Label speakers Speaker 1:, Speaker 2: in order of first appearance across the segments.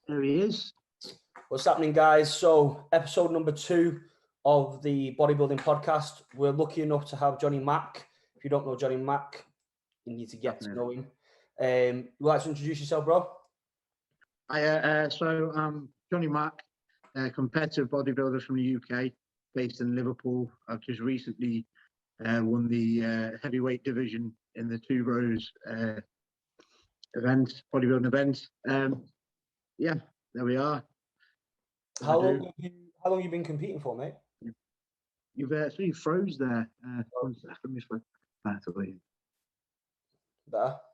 Speaker 1: There he is.
Speaker 2: What's happening, guys? So, episode number 2 of the Bodybuilding podcast. We're lucky enough to have Jonny Mack. If you don't know Jonny Mack, you need to get to know him. Would you like to introduce yourself, bro?
Speaker 1: So I'm Jonny Mack, competitive bodybuilder from the UK, based in Liverpool. I've just recently won the heavyweight division in the Two Bros bodybuilding event. Yeah, there we are.
Speaker 2: How long have you been competing for, mate?
Speaker 1: You froze there. 1 second,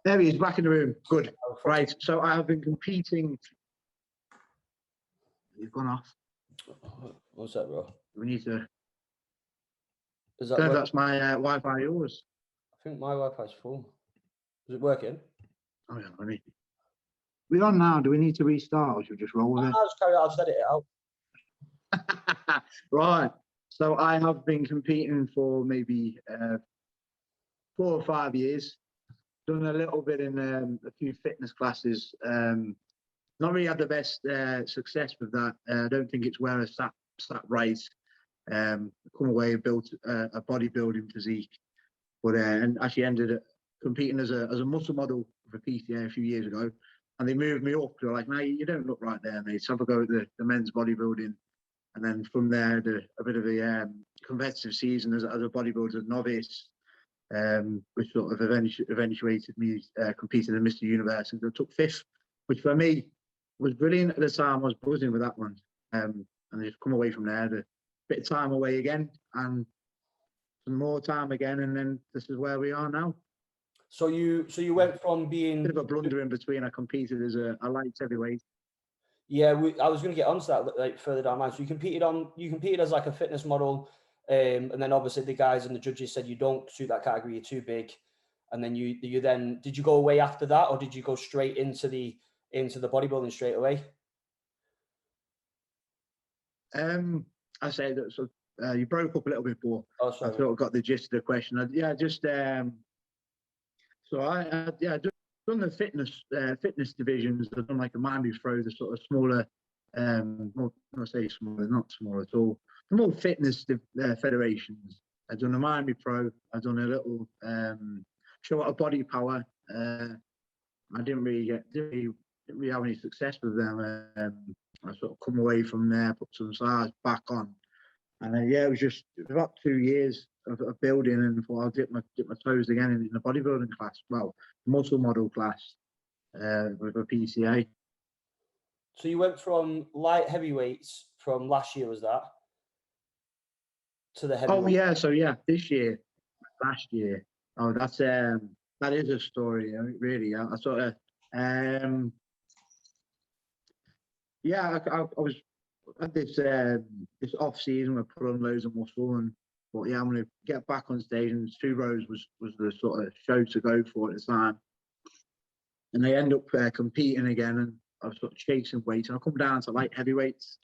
Speaker 1: there he is, back in the room. Good. Right. So I have been competing. You've gone off.
Speaker 2: What's that, bro?
Speaker 1: We need to.
Speaker 2: Is that
Speaker 1: that's my Wi-Fi. Yours?
Speaker 2: I think my Wi-Fi's full. Is it working?
Speaker 1: Oh yeah, we're on now. Do we need to restart, or should we just roll with it?
Speaker 2: I'll just carry on. I'll just edit it out.
Speaker 1: Right. So I have been competing for maybe 4 or 5 years. Done a little bit in a few fitness classes. Not really had the best success with that. I don't think it's where I sat right. Come away and built a bodybuilding physique, but and actually ended up competing as a muscle model for PTA a few years ago. And they moved me up. They're like, "No, you don't look right there, mate. So have a go at the men's bodybuilding." And then from there, a bit of a competitive season as a bodybuilder novice, which sort of eventuated me competing in Mr. Universe. And I took 5th, which for me was brilliant at the time. I was buzzing with that one. And I just come away from there, a bit of time away again, and some more time again. And then this is where we are now.
Speaker 2: So you went from being
Speaker 1: a bit of a blunder in between. I competed as a light heavyweight.
Speaker 2: Yeah, I was going to get onto that like further down the line. So you competed as like a fitness model, and then obviously the guys and the judges said you don't suit that category, you're too big. And then you then did you go away after that, or did you go straight into the bodybuilding straight away?
Speaker 1: I say that. So you broke up a little bit, but
Speaker 2: oh, sorry.
Speaker 1: I sort of got the gist of the question. So I done the fitness divisions. I've done like a Miami Throw, the sort of smaller, not say smaller, not small at all, the more fitness federations. I've done a Miami Pro. I've done a little show out of Body Power. I didn't really have any success with them. I sort of come away from there, put some size back on, and it was about 2 years of building, and thought I'll dip my toes again in the bodybuilding class. Well, muscle model class with a PCA.
Speaker 2: So you went from light heavyweights from last year, was that, to the heavyweight?
Speaker 1: Oh yeah, so yeah, last year. Oh, that is a story. I mean, really, I sort of I was at this off season where I put on loads of muscle and thought, yeah, I'm going to get back on stage, and Two Bros was the sort of show to go for at the time. And they end up competing again, and I was sort of chasing weight, and I come down to light heavyweights,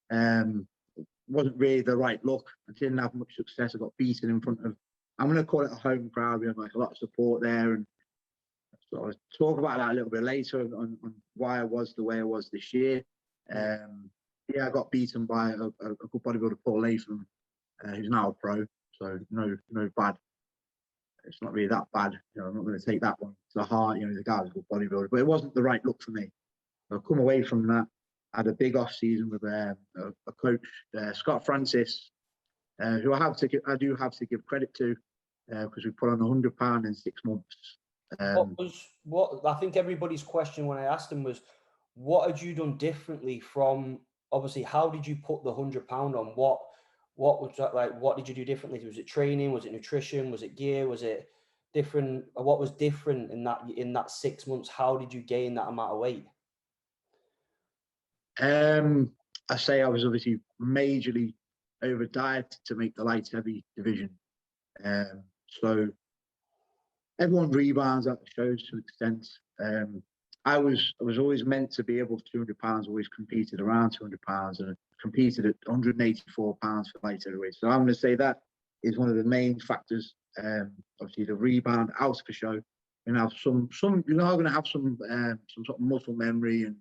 Speaker 1: and wasn't really the right look. I didn't have much success. I got beaten in front of, I'm going to call it a home crowd. We had like a lot of support there, and so I'll talk about that a little bit later on why I was the way I was this year. I got beaten by a good bodybuilder, Paul Latham, who's now a pro. So no bad. It's not really that bad. I'm not going to take that one to the heart. The guy was a good bodybuilder, but it wasn't the right look for me. I've come away from that. I had a big off season with a coach, Scott Francis, who I do have to give credit to, because we put on 100 pounds in 6 months.
Speaker 2: What I think everybody's question when I asked him was, what had you done differently from, obviously, how did you put the 100 pound on? What was that like? What did you do differently? Was it training? Was it nutrition? Was it gear? Was it different? What was different in that 6 months? How did you gain that amount of weight?
Speaker 1: I say I was obviously majorly over dieted to make the light heavy division. So everyone rebounds at the shows to an extent. I was always meant to be able to 200 pounds, always competed around 200 pounds, and competed at 184 pounds for light heavyweight. So I'm going to say that is one of the main factors. Obviously the rebound out of the show, some you're going to have some sort of muscle memory, and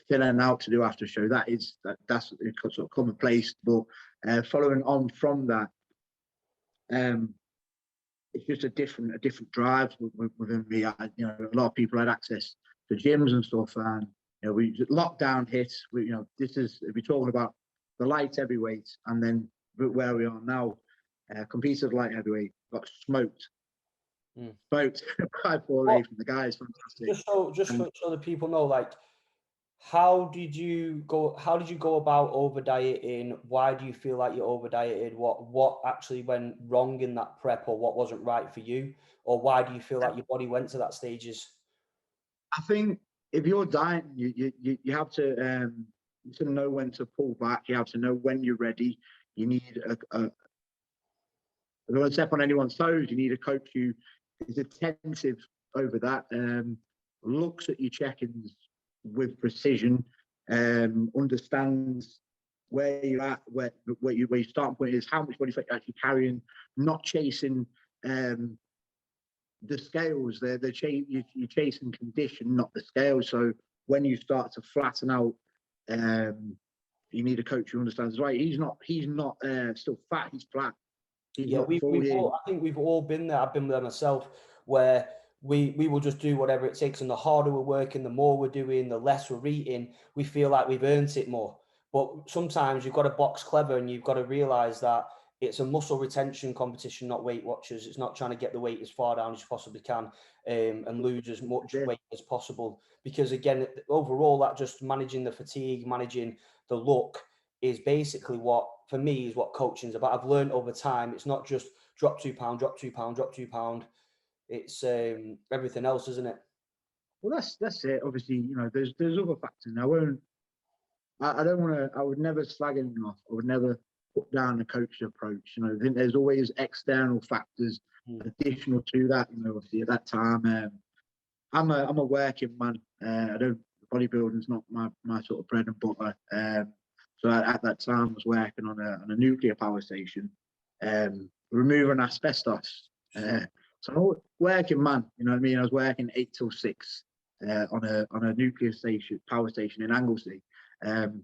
Speaker 1: filling out to do after show. That's sort of commonplace. But following on from that, it's just a different drive within me. A lot of people had access to gyms and stuff, and we lockdown hit. This is, if you're talking about the light heavyweights, and then where we are now, competed light heavyweight got smoked by 4A from the guys. Fantastic.
Speaker 2: Just so the people know, like, how did you go about over dieting? Why do you feel like you over dieted? What actually went wrong in that prep, or what wasn't right for you? Or why do you feel like your body went to that stages?
Speaker 1: I think if you're dieting, you have to know when to pull back. You have to know when you're ready. You need I don't want to step on anyone's toes. You need a coach who is attentive over that, looks at your check-ins with precision, understands where you're at, where your starting point is, how much body fat you're actually carrying, not chasing the scales. You're chasing condition, not the scales. So when you start to flatten out, you need a coach who understands. Right, he's not still fat. He's flat.
Speaker 2: Yeah, I think we've all been there. I've been there myself, where we will just do whatever it takes, and the harder we're working, the more we're doing, the less we're eating. We feel like we've earned it more. But sometimes you've got to box clever, and you've got to realize that it's a muscle retention competition, not Weight Watchers. It's not trying to get the weight as far down as you possibly can, and lose as much weight as possible. Because again, overall, that just managing the fatigue, managing the look is basically what coaching is about. I've learned over time, it's not just drop 2 pound, drop 2 pound, drop 2 pound. It's everything else, isn't it?
Speaker 1: Well, that's it. Obviously, there's other factors. I would never slag anyone off. I would never put down the coach's approach. I think there's always external factors additional to that. Obviously at that time, I'm a working man. Bodybuilding's not my sort of bread and butter. So at that time, I was working on a nuclear power station, removing asbestos. So I'm a working man. You know what I mean? I was working 8 till 6 on a nuclear power station in Anglesey. And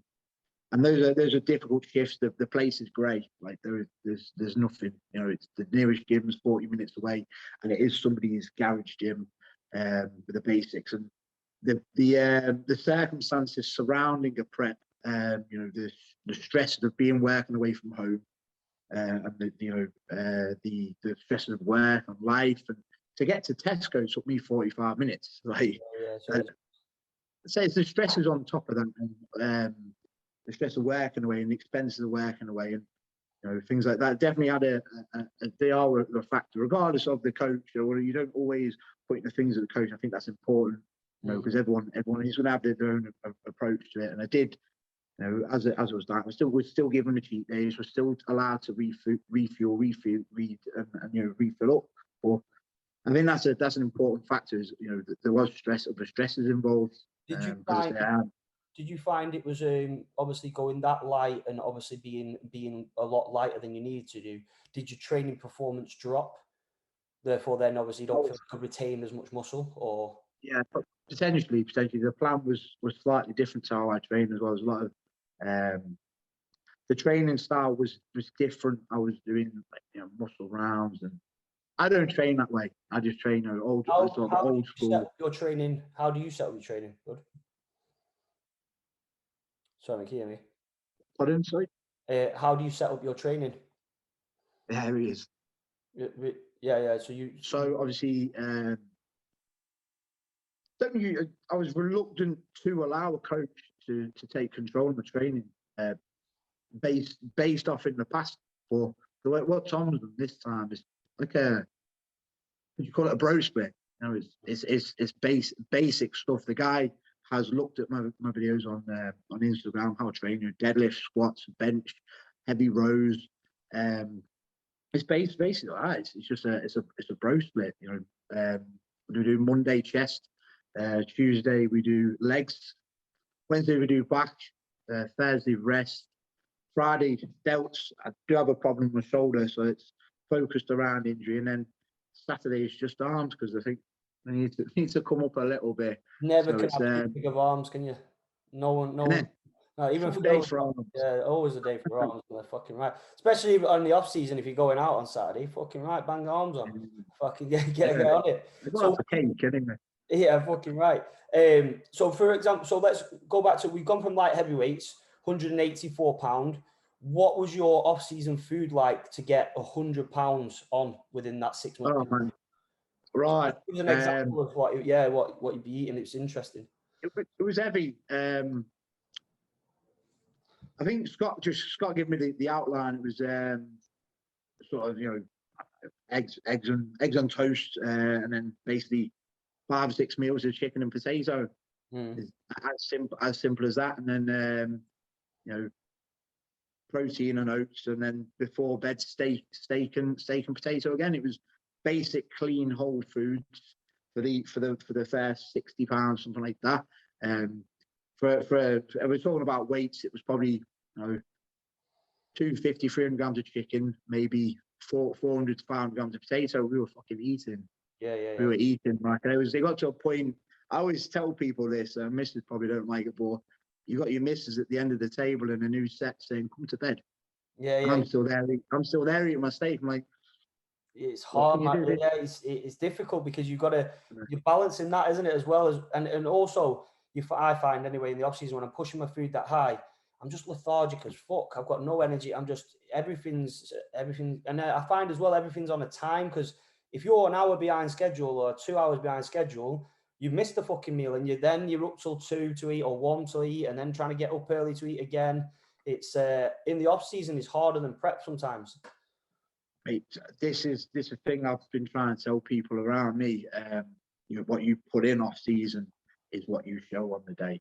Speaker 1: those are difficult shifts. The place is grey. Like there's nothing. It's the nearest gym is 40 minutes away, and it is somebody's garage gym with the basics and the circumstances surrounding a prep. The stresses of working away from home, and the stresses of work and life, and to get to Tesco took me 45 minutes. So it's the stresses on top of that, and the stress of working away and the expenses of working away, and things like that definitely had they are a factor, regardless of the coach. You don't always point the things at the coach. I think that's important, because everyone is going to have their own approach to it. And I did, as it was done, we're still given the cheat days. We're still allowed to refill up. Or I think that's an important factor. Is that there was other stresses involved.
Speaker 2: Did you find it was obviously going that light and obviously being a lot lighter than you needed to do? Did your training performance drop? Therefore, then obviously you don't feel you could retain as much muscle, or
Speaker 1: potentially the plan was slightly different to how I trained as well. There's a lot of the training style was different. I was doing muscle rounds, and I don't train that way. I just train old school.
Speaker 2: Your training. How do you set up your training? Good. Sorry, can you hear me?
Speaker 1: Pardon, sorry?
Speaker 2: How do you set up your training?
Speaker 1: There he is.
Speaker 2: Yeah.
Speaker 1: So obviously, I was reluctant to allow a coach to take control of the training, based off in the past. For what Tom's done this time is like what you call it, a bro split. It's basic stuff. The guy has looked at my videos on Instagram, how I train, deadlift, squats, bench, heavy rows. It's basically like that. It's just a bro split. We do Monday chest, Tuesday we do legs, Wednesday we do back, Thursday rest, Friday delts. I do have a problem with my shoulder, so it's focused around injury, and then Saturday is just arms, because I think I need to come up a little bit.
Speaker 2: Never
Speaker 1: So
Speaker 2: can
Speaker 1: it's
Speaker 2: have two big of arms, can you? No one. No, even
Speaker 1: full
Speaker 2: for
Speaker 1: day
Speaker 2: those,
Speaker 1: for arms.
Speaker 2: yeah, always a day for arms. They're fucking right. Especially on the off season, if you're going out on Saturday, fucking right, bang arms on. Fucking get on it.
Speaker 1: So a cake anyway.
Speaker 2: Yeah, fucking right. So for example, so let's go back to, we've gone from light heavyweights, £184. What was your off-season food like to get £100 on within that 6 months?
Speaker 1: Oh man, right.
Speaker 2: Give us an example of what you'd be eating. It's interesting.
Speaker 1: It was heavy. I think Scott gave me the outline. It was sort of, eggs on toast, and then basically 5 or 6 meals of chicken and potato. As simple as that. And then protein and oats, and then before bed steak and potato again. It was basic, clean, whole foods for the first £60, something like that. I was talking about weights. It was probably 250, 300 grams of chicken, maybe 400 to 500 grams of potato. We were fucking eating.
Speaker 2: Yeah.
Speaker 1: We were eating. Like, it got to a point. I always tell people this. Missus probably don't like it, but you got your missus at the end of the table in a new set saying, "Come to bed."
Speaker 2: Yeah.
Speaker 1: And I'm still there. Eating my steak. I'm like,
Speaker 2: it's hard. Yeah, it's difficult because you've got to, you're balancing that, isn't it, as well as and also I find anyway in the off season when I'm pushing my food that high, I'm just lethargic as fuck. I've got no energy. I'm just everything, and I find as well everything's on a time, because if you're an hour behind schedule or 2 hours behind schedule, you've missed the fucking meal, and you're up till 2 to eat or 1 to eat, and then trying to get up early to eat again. It's in the off season is harder than prep sometimes.
Speaker 1: Mate, this is a thing I've been trying to tell people around me. What you put in off season is what you show on the day.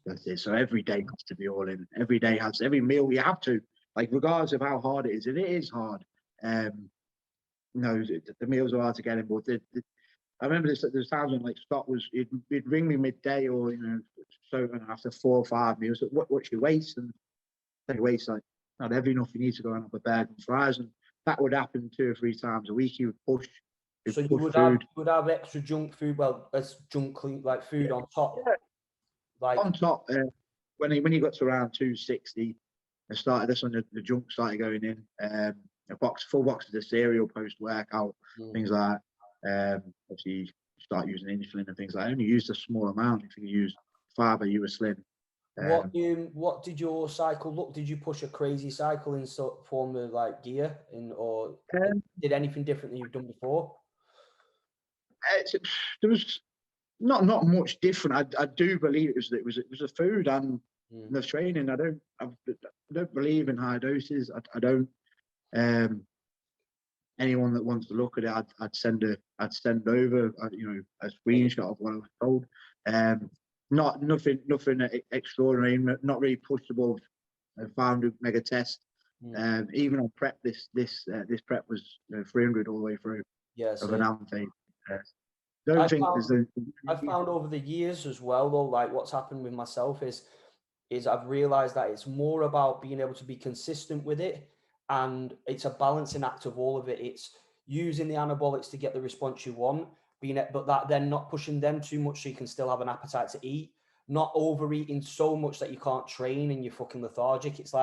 Speaker 1: That's it. So every day has to be all in. Every meal you have to, like, regardless of how hard it is, and it is hard. The meals are hard to get in, but I remember there's times when, like, Scott he'd ring me midday or so after 4 or 5 meals. What's your weight? And your weight's like not heavy enough. You need to go and have a burger and fries, and that would happen 2 or 3 times a week. You would push.
Speaker 2: So you would have extra junk food. Well, that's junk clean, like food on top.
Speaker 1: Yeah.
Speaker 2: Like
Speaker 1: on top, when you got to around 260, that's when the junk started going in. Full boxes of cereal post workout, things like that. Obviously, you start using insulin and things like that. I only used a small amount. If you use fiber, you were slim.
Speaker 2: What did your cycle look? Did you push a crazy cycle in form of like gear, or did anything different than you've done before?
Speaker 1: There was not much different. I do believe it was the food and the training. I don't believe in high doses. I don't. Anyone that wants to look at it, I'd send over a screenshot of what I was told. Nothing extraordinary. Not really pushed above 500 mega test. Even on prep, this prep was 300 all the way through.
Speaker 2: Yes.
Speaker 1: Of an Amphate.
Speaker 2: I've found over the years as well, though, like what's happened with myself is I've realized that it's more about being able to be consistent with it, and it's a balancing act of all of it. It's using the anabolics to get the response you want, but that then not pushing them too much so you can still have an appetite to eat, not overeating so much that you can't train and you're fucking lethargic. It's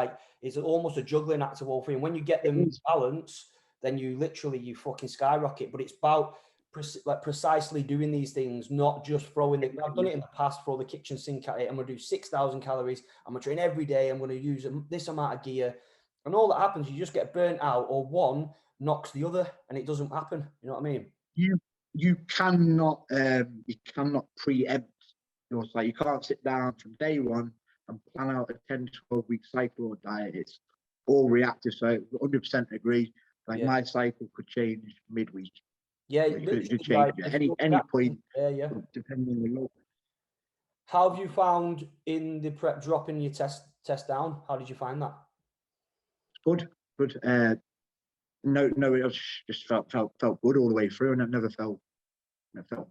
Speaker 2: almost a juggling act of all three. And when you get them in balance, then you fucking skyrocket. But it's about precisely doing these things, not just throwing it. I've done it in the past, throw the kitchen sink at it. I'm going to do 6,000 calories. I'm going to train every day. I'm going to use this amount of gear. And all that happens, you just get burnt out, or one knocks the other, and it doesn't happen. You know what I mean?
Speaker 1: You cannot preempt your cycle. You can't sit down from day one and plan out a 10 to 12 week cycle or diet. It's all reactive. So 100% agree. My cycle could change midweek.
Speaker 2: Yeah,
Speaker 1: it could change at any point.
Speaker 2: Yeah.
Speaker 1: Depending on the look.
Speaker 2: How have you found in the prep dropping your test down? How did you find that?
Speaker 1: Good. No, it just felt good all the way through, and I've never felt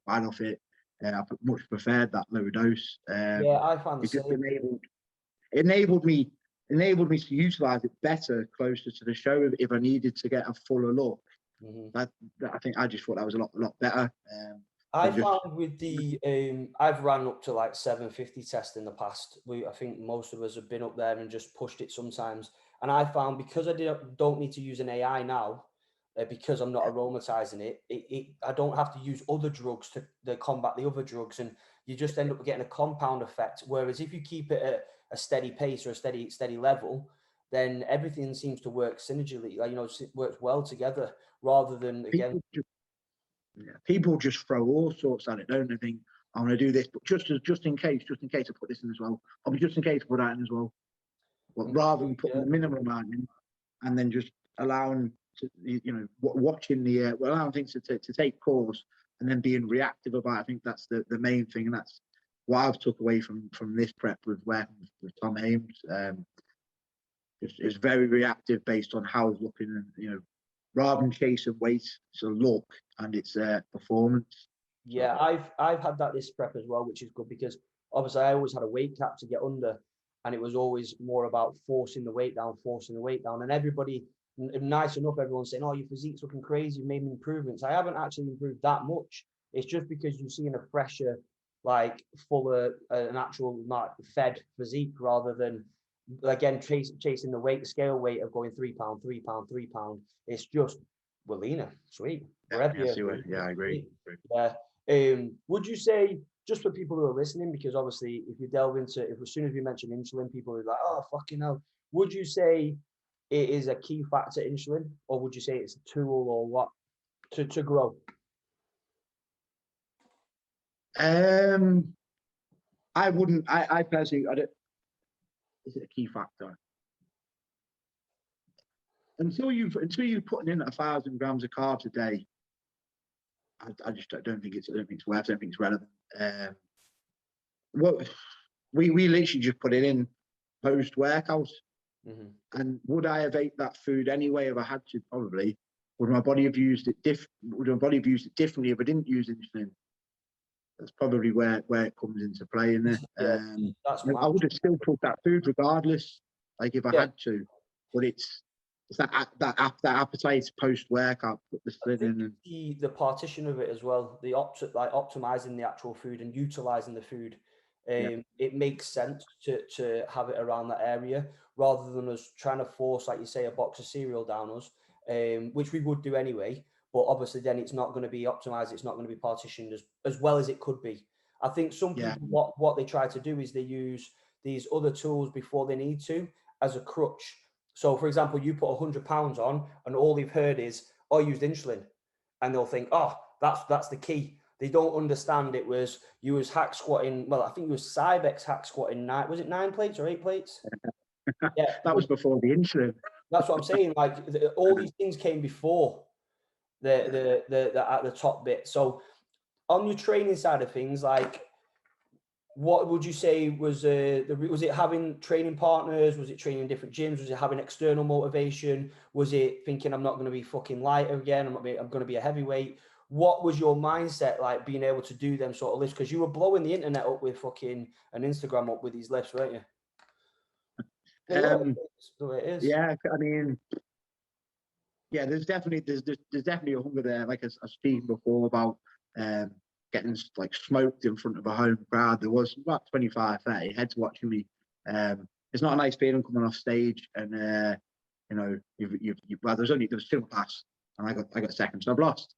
Speaker 1: bad off it. I much preferred that lower dose.
Speaker 2: I found the same.
Speaker 1: Enabled me to utilize it better closer to the show if I needed to get a fuller look. I just thought that was a lot better.
Speaker 2: I
Speaker 1: than just
Speaker 2: found with the I've ran up to like 750 test in the past. I think most of us have been up there and just pushed it sometimes. And I found because I don't need to use an AI now, because I'm not aromatizing I don't have to use other drugs to combat the other drugs, and you just end up getting a compound effect. Whereas if you keep it at a steady pace or a steady level, then everything seems to work synergically. Like, it works well together rather than again.
Speaker 1: People just throw all sorts at it, don't they? Think I'm going to do this, but just in case I put this in as well. I'll be just in case I put that in as well. But rather than putting the minimum amount in, and then just allowing watching allowing things to take course, and then being reactive about it. I think that's the main thing, and that's what I've took away from this prep with Tom Ames. It's very reactive based on how it's looking, and rather than chasing weight, it's a look and it's performance.
Speaker 2: Yeah, I've had that this prep as well, which is good because obviously I always had a weight cap to get under, and it was always more about forcing the weight down. And everybody, nice enough, everyone's saying, "Oh, your physique's looking crazy. You made improvements." I haven't actually improved that much. It's just because you're seeing a fresher, like fuller, an actual fed physique rather than again chasing the weight, scale weight of going 3 pound, 3 pound, 3 pound. It's just we're leaner, sweet.
Speaker 1: Yeah, I agree.
Speaker 2: Yeah. Would you say, just for people who are listening, because obviously if you delve into, if as soon as we mention insulin, people are like, oh, fucking hell. Would you say it is a key factor, insulin, or would you say it's a tool or what to grow?
Speaker 1: I wouldn't, I personally, is it a key factor? Until you're putting in 1,000 grams of carbs a day, I just don't think it's worth. I don't think it's relevant. We literally just put it in post workout, and would I have ate that food anyway if I had to? Probably. Would my body have used it differently if I didn't use insulin? That's probably where it comes into play, isn't it? I would have still put that food regardless, like if I had to, but it's that appetite post workout. Put the slid in. And
Speaker 2: the partition of it as well, optimizing the actual food and utilizing the food. It makes sense to have it around that area rather than us trying to force, like you say, a box of cereal down us, which we would do anyway. But obviously, then it's not going to be optimized. It's not going to be partitioned as well as it could be. I think some people, what they try to do is they use these other tools before they need to as a crutch. So, for example, you put 100 pounds on, and all they've heard is, "Oh, I used insulin," and they'll think, "Oh, that's the key." They don't understand it was you was hack squatting. Well, I think it was Cybex hack squatting 9 plates or 8 plates?
Speaker 1: Yeah, that was before the insulin.
Speaker 2: That's what I'm saying. Like all these things came before the at the top bit. So on your training side of things, like what would you say was was it having training partners? Was it training different gyms? Was it having external motivation? Was it thinking I'm not going to be fucking lighter again? I'm going to be a heavyweight. What was your mindset like being able to do them sort of lifts? Because you were blowing the internet up with fucking an Instagram up with these lifts, weren't you? The way it is.
Speaker 1: Yeah, I mean, yeah, there's definitely a hunger there. Like I was speaking before about getting like smoked in front of a home crowd. There was about 25, 30 heads watching me. It's not a nice feeling coming off stage, and there was 2 class, and I got second, so I've lost.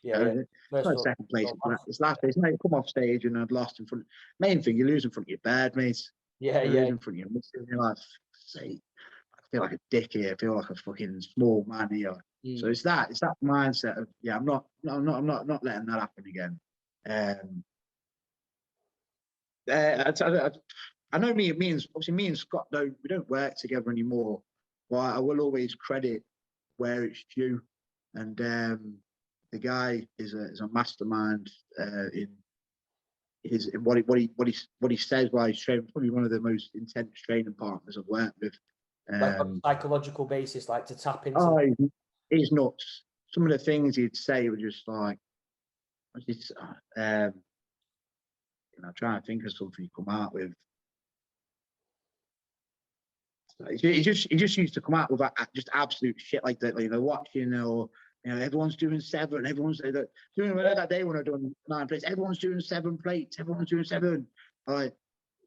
Speaker 1: It's not second place. It's last place. No, you come off stage and I'd lost in front. Main thing, you lose in front of your bed, mate. You lose in front of your missus. You're like, say, I feel like a dick here. I feel like a fucking small man here. So it's that mindset of I'm not letting that happen again. I know me and Scott we don't work together anymore, but I will always credit where it's due. And the guy is a mastermind in what he says while he's training. Probably one of the most intense training partners I've worked with.
Speaker 2: Like on a psychological basis, like to tap into.
Speaker 1: Oh, he's nuts. Some of the things he'd say were just like, trying to think of something he come out with. He just used to come out with just absolute shit like that, watching or You know, everyone's doing 7. Everyone's doing that day when I done 9 plates. Everyone's doing 7 plates. Everyone's doing 7. Like,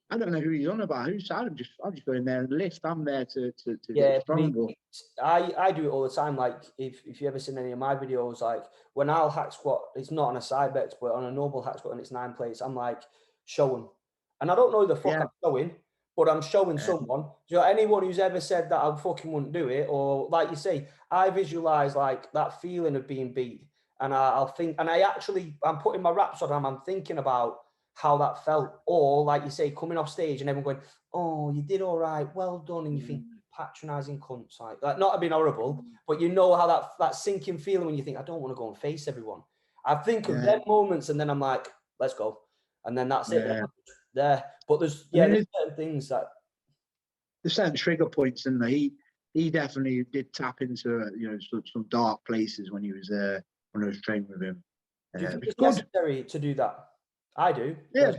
Speaker 1: I don't know who he's on about. I'm just going there and list. I'm there to get strong.
Speaker 2: I do it all the time. Like if you ever seen any of my videos, like when I'll hack squat, it's not on a side bench, but on a normal hack squat and it's 9 plates, I'm like showing. And I don't know the fuck I'm showing, but I'm showing someone. You know, anyone who's ever said that I fucking wouldn't do it, or like you say, I visualize like that feeling of being beat. And I'll think, and I'm putting my wraps on, I'm thinking about how that felt, or like you say, coming off stage and everyone going, "Oh, you did all right, well done," and you think, patronising cunts, like not being horrible, but you know how that sinking feeling when you think, I don't want to go and face everyone. I think of them moments, and then I'm like, let's go, and then that's it. There, but there's certain things that
Speaker 1: there's certain trigger points, and he definitely did tap into some dark places when he was when I was training with him.
Speaker 2: Do you think it's necessary to do that? I do.
Speaker 1: Yeah.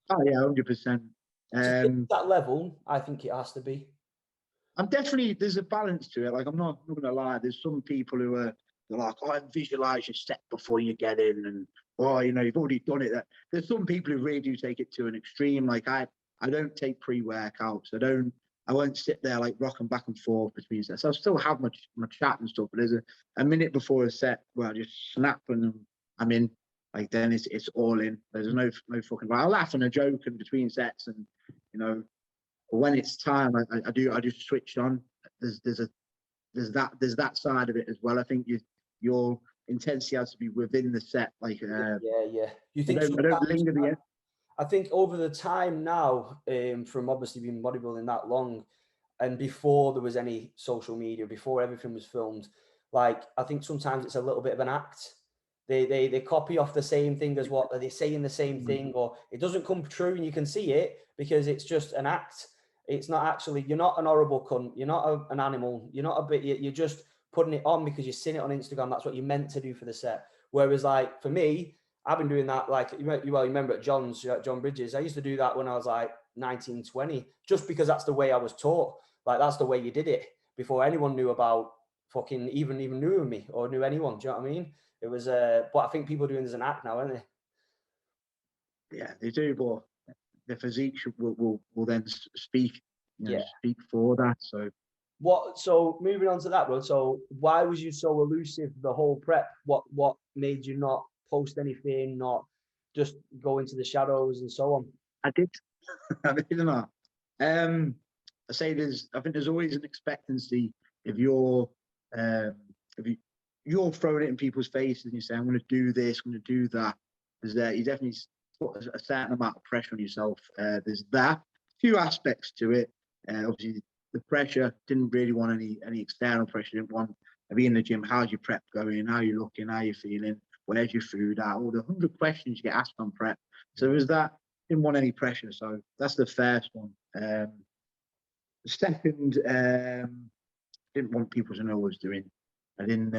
Speaker 1: Oh yeah, 100%.
Speaker 2: That level, I think it has to be.
Speaker 1: I'm definitely, there's a balance to it. Like, I'm not gonna lie. There's some people who are like, "Oh, visualize your set before you get in," and you've already done it. There's some people who really do take it to an extreme. Like I don't take pre-workouts. I won't sit there like rocking back and forth between sets. I'll still have my chat and stuff, but there's a minute before a set where I just snap and I'm in. Like then it's all in. There's no fucking. I'll laugh and a joke in between sets, and but when it's time, I just switch on. There's that side of it as well. I think your intensity has to be within the set. Like
Speaker 2: yeah. You think
Speaker 1: I don't linger the end.
Speaker 2: I think over the time now, from obviously being bodybuilding that long, and before there was any social media, before everything was filmed, like I think sometimes it's a little bit of an act. They copy off the same thing as what they say in the same thing, or it doesn't come true, and you can see it because it's just an act. It's not actually. You're not an horrible cunt. You're not an animal. You're not a bit. You're just putting it on because you've seen it on Instagram. That's what you're meant to do for the set. Whereas, like for me, I've been doing that. Like you remember at John Bridges. I used to do that when I was like 19, 20, just because that's the way I was taught. Like that's the way you did it before anyone knew about fucking even knew me or knew anyone. Do you know what I mean? It was, but I think people are doing this as an act now, aren't they?
Speaker 1: Yeah, they do, but the physique will then speak, speak for that.
Speaker 2: So moving on to that, bro. So why was you so elusive the whole prep? What made you not post anything, not just go into the shadows and so on?
Speaker 1: I did not. I think there's always an expectancy if you're throwing it in people's faces and you say, I'm going to do this, I'm going to do that. You definitely put a certain amount of pressure on yourself. There's that. Few aspects to it. Obviously, the pressure, didn't really want any external pressure. Didn't want to be in the gym. How's your prep going? How you looking? How you feeling? Where's your food at? All the 100 questions you get asked on prep. So there's that. Didn't want any pressure. So that's the first one. The second, didn't want people to know what I was doing. I didn't.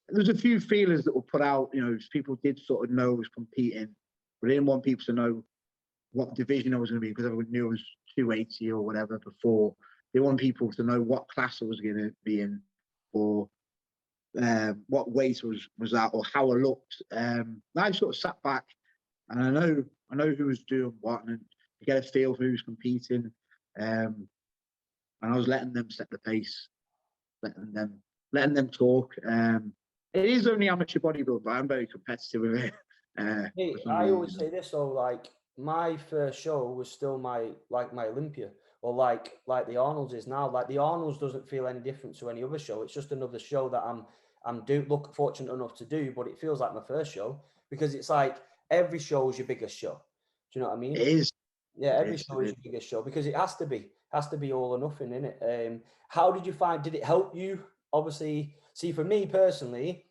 Speaker 1: There's a few feelers that were put out. People did sort of know I was competing, but I didn't want people to know what division I was going to be because everyone knew I was 280 or whatever before. They want people to know what class I was going to be in, or what weight was at, or how I looked. I sort of sat back, and I know who was doing what, and you get a feel for who's competing. And I was letting them set the pace, letting them talk. It is only amateur bodybuilding, but I'm very competitive with it.
Speaker 2: Hey, I always say this though, like my first show was still my Olympia, or like the Arnold's is now. Like the Arnold's doesn't feel any different to any other show. It's just another show that I'm fortunate enough to do, but it feels like my first show because it's like every show is your biggest show. Do you know what I mean?
Speaker 1: It is.
Speaker 2: Yeah, every show is your biggest show because it has to be all or nothing, innit? How did you find? Did it help you? Obviously, see, for me personally,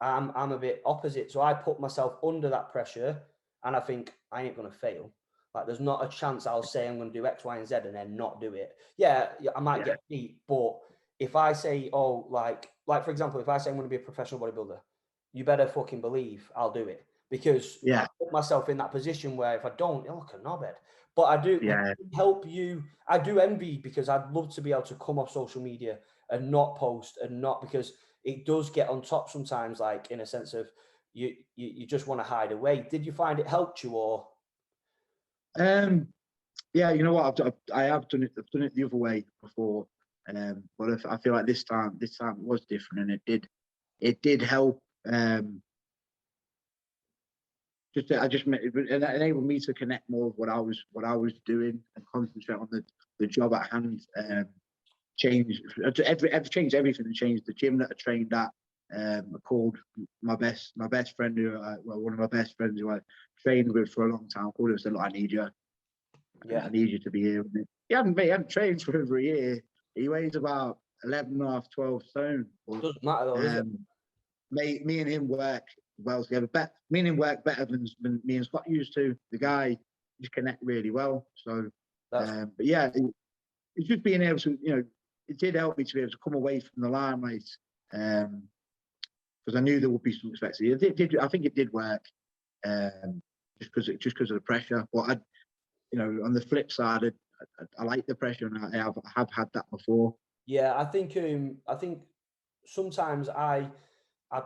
Speaker 2: I'm a bit opposite. So I put myself under that pressure, and I think I ain't gonna fail. Like, there's not a chance I'll say I'm gonna do X, Y, and Z and then not do it. Yeah, I might get beat, but if I say, oh, like for example, if I say I'm gonna be a professional bodybuilder, you better fucking believe I'll do it because I put myself in that position where if I don't, look a knobhead. But I do help you. I do envy because I'd love to be able to come off social media and not post and not because it does get on top sometimes, like in a sense of you just want to hide away. Did you find it helped you, or?
Speaker 1: Yeah, you know what? I have done it. I've done it the other way before, but I feel like this time it was different, and it did help. It enabled me to connect more with what I was doing and concentrate on the job at hand. Changed everything, and changed the gym that I trained at. I called my best friend one of my best friends who I trained with for a long time. I called him and said, "Look, I need you.
Speaker 2: Yeah.
Speaker 1: I need you to be here with me." He hadn't trained for over a year. He weighs about 11 and a half, 12 stone.
Speaker 2: Doesn't matter though, is it?
Speaker 1: Me and him work well together. Me and him work better than me and Scott used to. The guy just connect really well. So, but yeah, it's just being able to, it did help me to be able to come away from the limelight, because I knew there would be some expectation. I think it did work, just because of the pressure. But on the flip side, I like the pressure, and I have had that before.
Speaker 2: Yeah, I think sometimes I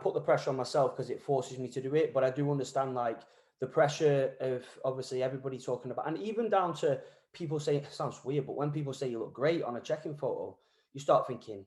Speaker 2: put the pressure on myself because it forces me to do it, but I do understand like the pressure of obviously everybody talking about, and even down to people saying, it sounds weird, but when people say you look great on a check-in photo, you start thinking,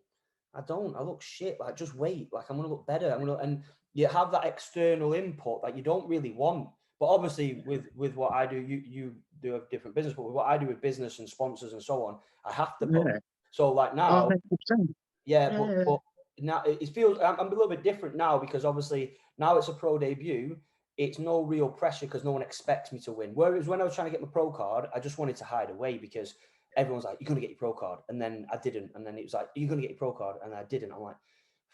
Speaker 2: I look shit, like just wait, like I'm gonna look better. And you have that external input that you don't really want. But obviously with what I do, you do a different business, but with what I do with business and sponsors and so on, I have to put.
Speaker 1: Yeah.
Speaker 2: So like now,
Speaker 1: 100%.
Speaker 2: yeah, but now it feels I'm a little bit different now because obviously now it's a pro debut. It's no real pressure because no one expects me to win. Whereas when I was trying to get my pro card, I just wanted to hide away because everyone's like, "You're gonna get your pro card," and then I didn't, and then it was like, "You're gonna get your pro card," and I didn't. I'm like,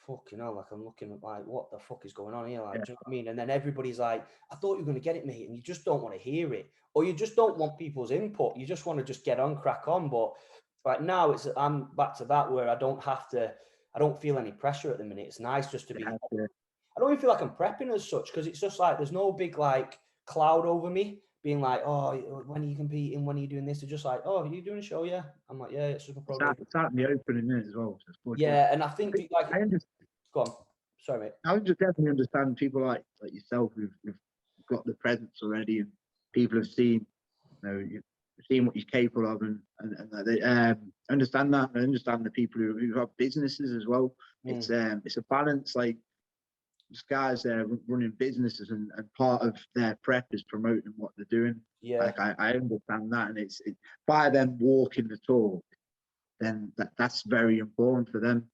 Speaker 2: "Fucking hell!" Like I'm looking at like, what the fuck is going on here? Like,
Speaker 1: Yeah.
Speaker 2: do you know what I mean? And then everybody's like, "I thought you were gonna get it, mate," and you just don't want to hear it, or you just don't want people's input. You just want to just get on, crack on. But like now, I'm back to that where I don't have to. I don't feel any pressure at the minute. It's nice just to be. I don't even feel like I'm prepping as such because it's just like there's no big like cloud over me being like, "Oh, when are you competing? When are you doing this?" They're just like, "Oh, are you doing a show?" Yeah. I'm like, "Yeah, it's super pro."
Speaker 1: It's out in the open in it as well. So it's good.
Speaker 2: Yeah, and I think like,
Speaker 1: I understand.
Speaker 2: go on. Sorry, mate.
Speaker 1: I would just definitely understand people like yourself who've got the presence already, and people have seen, you've seen what you're capable of, and they understand that. And understand the people who have businesses as well. It's a balance. Like this guys running businesses, and part of their prep is promoting what they're doing.
Speaker 2: Yeah.
Speaker 1: Like I understand that, and it's by them walking the talk, then that's very important for them.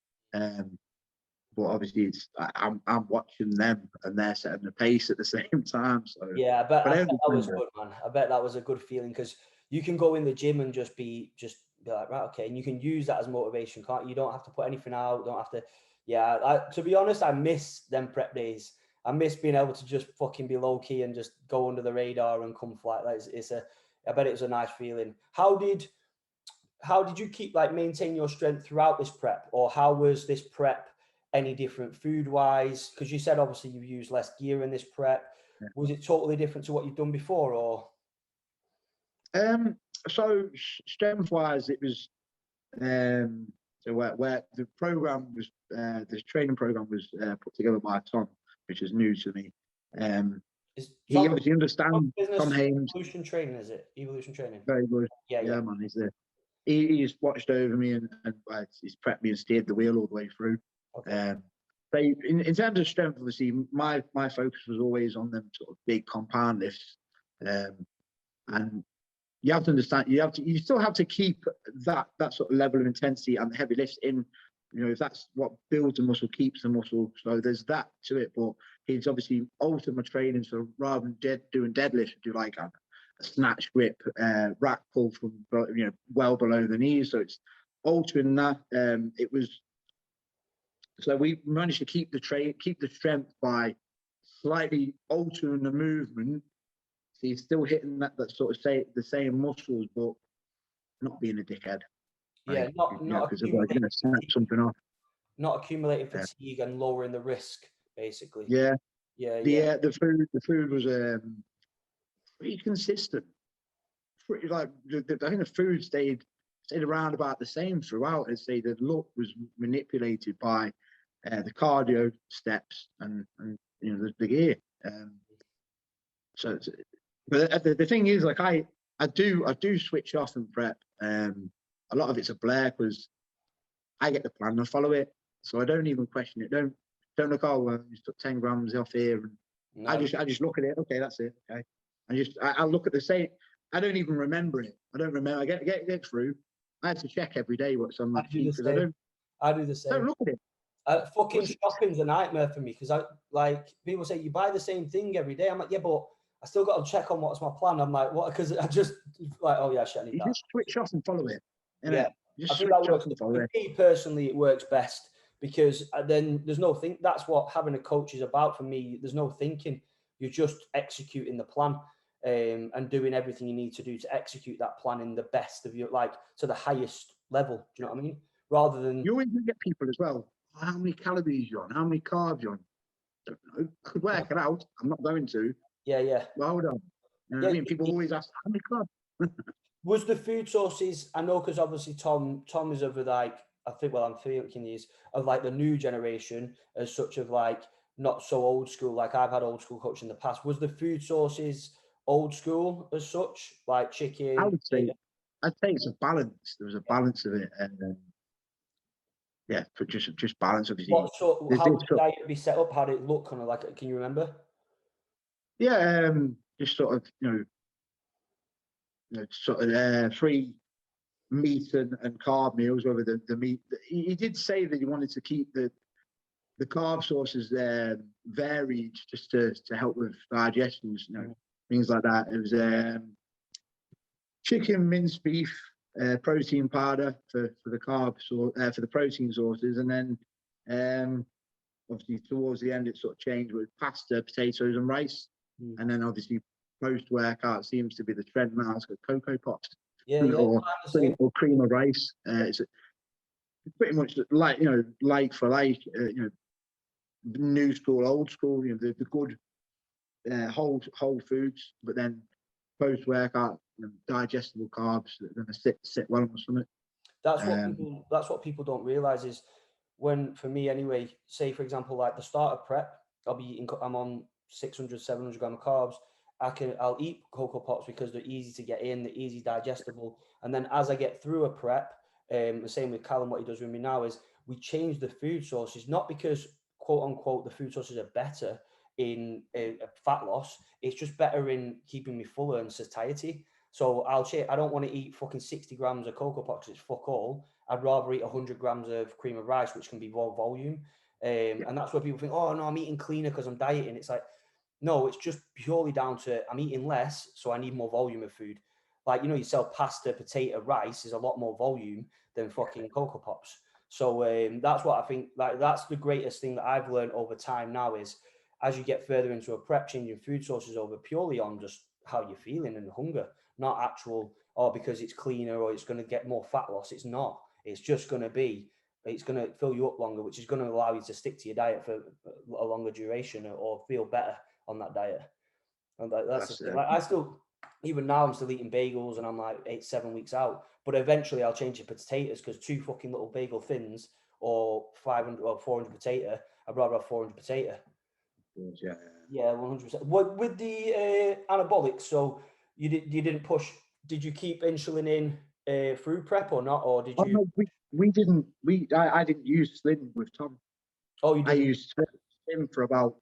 Speaker 1: But obviously, I'm watching them, and they're setting the pace at the same time. So
Speaker 2: yeah, I bet that was good, man. I bet that was a good feeling because you can go in the gym and just be like, right, okay, and you can use that as motivation, can't you? You don't have to put anything out. Don't have to. Yeah, to be honest, I miss them prep days. I miss being able to just fucking be low key and just go under the radar and come fly. Like I bet it was a nice feeling. How did you keep like maintain your strength throughout this prep, or how was this prep any different food wise? Because you said obviously you've used less gear in this prep.
Speaker 1: Yeah.
Speaker 2: Was it totally different to what you've done before, or?
Speaker 1: So strength wise, it was so where the program was, this training program was put together by Tom, which is new to me. He obviously understands Tom Haynes.
Speaker 2: Evolution training, is it? Evolution training.
Speaker 1: Very good.
Speaker 2: Yeah,
Speaker 1: man. He's watched over me and he's prepped me and steered the wheel all the way through.
Speaker 2: Okay.
Speaker 1: So in terms of strength, obviously, my focus was always on them sort of big compound lifts, and you have to understand you still have to keep that sort of level of intensity and heavy lifts in. If that's what builds the muscle, keeps the muscle. So there's that to it. But he's obviously altered my training. So rather than doing deadlifts, do like a snatch grip, rack pull from well below the knees. So it's altering that. It was. So we managed to keep the strength by slightly altering the movement. So you're still hitting that sort of the same muscles, but not being a dickhead.
Speaker 2: Yeah,
Speaker 1: like, not because you're going to snap something off.
Speaker 2: Not accumulating fatigue and lowering the risk, basically.
Speaker 1: Yeah.
Speaker 2: Yeah.
Speaker 1: The food was pretty consistent. Pretty I think the food stayed around about the same throughout. I'd say the look was manipulated by the cardio steps, and you know the gear. So, but the thing is, like I do switch off and prep. A lot of it's a blur because I get the plan and I follow it, so I don't even question it. Don't look, oh well, you took 10 grams off here, and
Speaker 2: No.
Speaker 1: I just look at it. Okay, that's it. Okay, I look at the same. I don't even remember it. I don't remember. I get through. I have to check every day what's on my sheet because
Speaker 2: I do the same.
Speaker 1: don't look at it.
Speaker 2: Fucking shopping's a nightmare for me because I like people say you buy the same thing every day. I'm like, yeah, but I still got to check on what's my plan. I'm like, what? Because I just like, oh yeah, shit, I need that.
Speaker 1: Just switch off and follow it.
Speaker 2: Yeah,
Speaker 1: just
Speaker 2: I think
Speaker 1: switch
Speaker 2: that works.
Speaker 1: off and follow it.
Speaker 2: For me personally, it works best because then there's no think. That's what having a coach is about for me. There's no thinking. You're just executing the plan. And doing everything you need to do to execute that plan in the best of your, like, to the highest level. Do you know what I mean? Rather than
Speaker 1: you always get people as well. How many calories you're on? How many carbs you're on? Don't know. I could work it out. I'm not going to.
Speaker 2: Yeah.
Speaker 1: Well, hold on. You know what I mean? People always ask how many carbs.
Speaker 2: Was the food sources? I know because obviously Tom is of like I think. Well, I'm thinking he's of like the new generation as such of like not so old school. Like I've had old school coach in the past. Was the food sources old school as such, like chicken?
Speaker 1: I'd say it's a balance. There was a balance of it, and yeah, for just balance of it.
Speaker 2: What sort? How would the diet be set up? How did it look? Kind of like, can you remember?
Speaker 1: Yeah, just sort of sort of free meat and carb meals. Whether the meat, he did say that he wanted to keep the carb sources varied just to help with digestions, things like that. It was chicken, minced beef, protein powder for the carbs or for the protein sources, and then obviously towards the end it sort of changed with pasta, potatoes, and rice, and then obviously post workout seems to be the trend now. It's got cocoa pops, or cream of rice. It's pretty much like for like, new school, old school. The good whole foods, but then post workout digestible carbs that are going to sit well on the stomach.
Speaker 2: That's what people don't realize is when, for me anyway, say for example like the start of prep, I'm on 600 700 gram of carbs. I'll eat cocoa pops because they're easy to get in, they're easy digestible, and then as I get through a prep, the same with Callum, what he does with me now is we change the food sources, not because quote unquote the food sources are better in fat loss, it's just better in keeping me fuller and satiety. So I don't want to eat fucking 60 grams of cocoa pops, it's fuck all. I'd rather eat 100 grams of cream of rice, which can be more volume. And that's where people think, oh no, I'm eating cleaner because I'm dieting. It's like, no, it's just purely down to I'm eating less, so I need more volume of food. Like, you sell pasta, potato, rice is a lot more volume than fucking cocoa pops. So that's what I think, like, that's the greatest thing that I've learned over time now is as you get further into a prep, changing food sources over purely on just how you're feeling and hunger, not actual, because it's cleaner or it's going to get more fat loss. It's not. It's just going to fill you up longer, which is going to allow you to stick to your diet for a longer duration or feel better on that diet. And that's the thing. Like, I still, even now, I'm still eating bagels and I'm like 8-7 weeks out. But eventually I'll change it to potatoes because 2 fucking little bagel thins or 500 or 400 potato, I'd rather have 400 potato. Yeah, 100%. With the anabolics, so you didn't push. Did you keep insulin in through prep or not, or did you?
Speaker 1: No, we didn't. I didn't use Slim with Tom.
Speaker 2: Oh, you did.
Speaker 1: I used Slim for about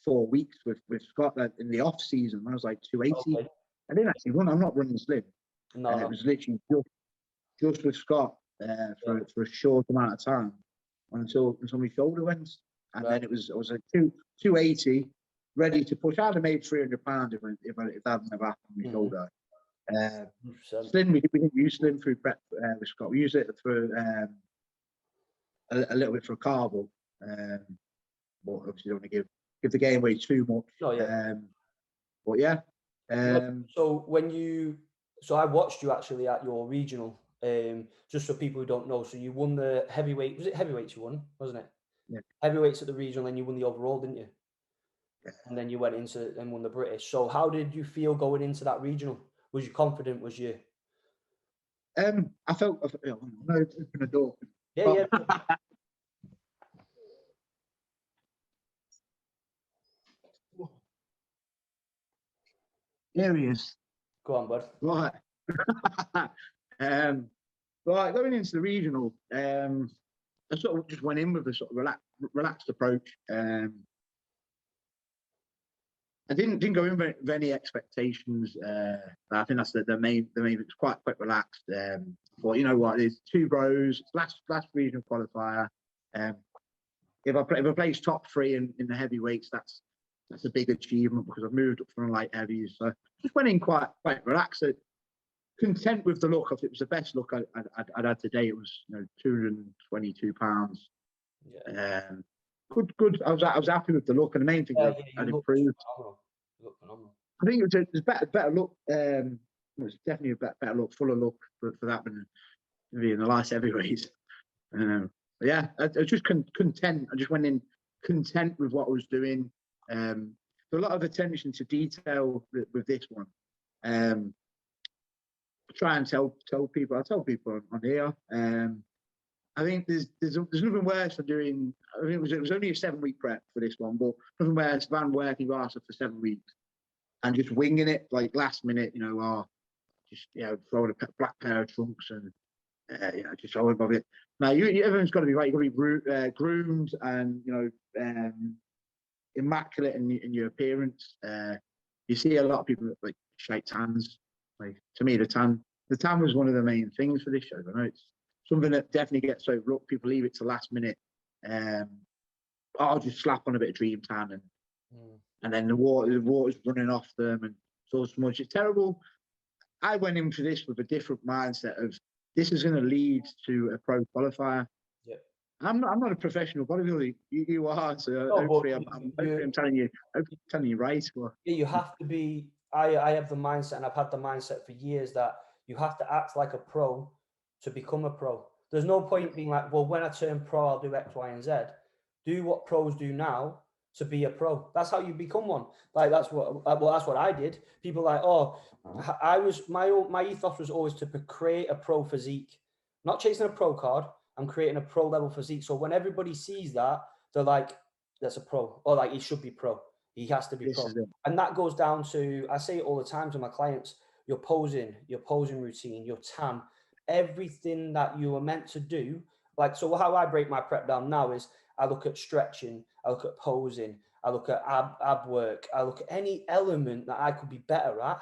Speaker 1: 4 weeks with Scott in the off season. I was like 280. Okay. I didn't actually run. I'm not running Slim. No. It was literally just with Scott for a short amount of time until my shoulder went. And then I was like 280, ready to push. I'd have made 300 pounds if that hadn't ever happened on my shoulder. Slim, we didn't use Slim through prep with Scott. We used it for a little bit for a carbo, but obviously don't want to give the game away too much.
Speaker 2: Oh, yeah.
Speaker 1: But yeah.
Speaker 2: So I watched you actually at your regional. Just for people who don't know, so you won the heavyweight. Was it heavyweights you won, wasn't it?
Speaker 1: Yeah.
Speaker 2: Heavyweights at the regional, and you won the overall, didn't you?
Speaker 1: Yeah.
Speaker 2: And then you went into and won the British. So how did you feel going into that regional? Was you confident? Was you?
Speaker 1: I felt. No, open the door.
Speaker 2: Yeah.
Speaker 1: Areas.
Speaker 2: Go on, bud.
Speaker 1: Right. Right, going into the regional, I sort of just went in with a sort of relaxed approach. I didn't go in with any expectations. I think that's the main. It's quite relaxed. But you know what? There's 2 bros. Last regional qualifier. If I place top 3 in the heavyweights, that's a big achievement because I've moved up from the light heavies. So just went in quite relaxed. Content with the look. I think it was the best look I'd had today. It was 222 pounds.
Speaker 2: Yeah.
Speaker 1: Good. I was happy with the look, and the main thing I'd improved.
Speaker 2: You look phenomenal.
Speaker 1: I think it was better look. It was definitely a better look, fuller look for that than being the light heavyweights. But yeah, I was just content. I just went in content with what I was doing. A lot of attention to detail with this one. Try and tell people. I tell people on here. I think there's nothing worse than doing. I mean, it was only a 7-week prep for this one, but nothing worse than working hard for 7 weeks and just winging it like last minute. Just throwing a black pair of trunks and just throwing above it. Now everyone's got to be right. You've got to be groomed and immaculate in your appearance. You see a lot of people like shake tans. Like, to me, the tan was one of the main things for this show. I know it's something that definitely gets overlooked. People leave it to last minute. I'll just slap on a bit of dream tan and then the water's running off them and so much. It's terrible. I went in for this with a different mindset of this is going to lead to a pro qualifier.
Speaker 2: Yeah.
Speaker 1: I'm not a professional bodybuilder. You are, so hopefully I'm telling you right.
Speaker 2: Yeah, you have to be. I have the mindset, and I've had the mindset for years that you have to act like a pro to become a pro. There's no point being like, well, when I turn pro, I'll do X, Y, and Z. Do what pros do now to be a pro. That's how you become one. Like that's what I did. People are like, oh, my ethos was always to create a pro physique, not chasing a pro card. I'm creating a pro level physique. So when everybody sees that, they're like, that's a pro, or like he should be pro. He has to be pro. And that goes down to, I say it all the time to my clients, your posing routine, your tan, everything that you are meant to do. Like, so how I break my prep down now is I look at stretching, I look at posing, I look at ab work, I look at any element that I could be better at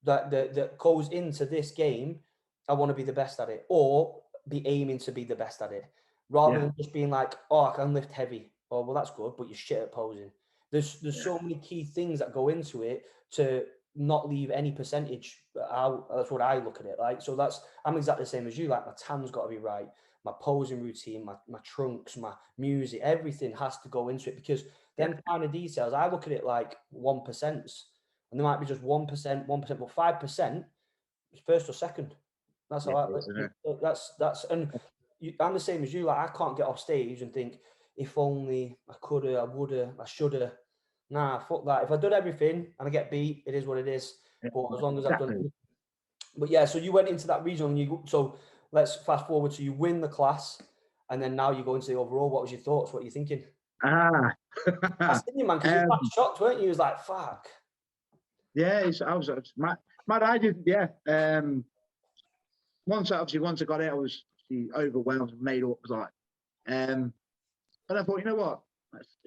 Speaker 2: that goes into this game. I want to be the best at it, or be aiming to be the best at it, rather than just being like, oh, I can lift heavy. Oh, well, that's good, but you're shit at posing. There's so many key things that go into it to not leave any percentage out. That's what I look at it like. So I'm exactly the same as you. Like, my tan's got to be right, my posing routine, my trunks, my music, everything has to go into it, because them kind of details, I look at it like 1%, and there might be just 1%, but 5% is first or second. That's how that's and I'm the same as you. Like, I can't get off stage and think, if only I coulda, I woulda, I shoulda. Nah, fuck that. If I did everything and I get beat, it is what it is. But as long as I've done. But yeah, so you went into that regional, and so let's fast forward. So you win the class, and then now you go into the overall. What was your thoughts? What are you thinking?
Speaker 1: I
Speaker 2: seen you, man, because you were shocked, weren't you? You was like, fuck.
Speaker 1: Yeah, I was mad. I did, yeah. Once I got it, I was overwhelmed and made up. But I thought, you know what?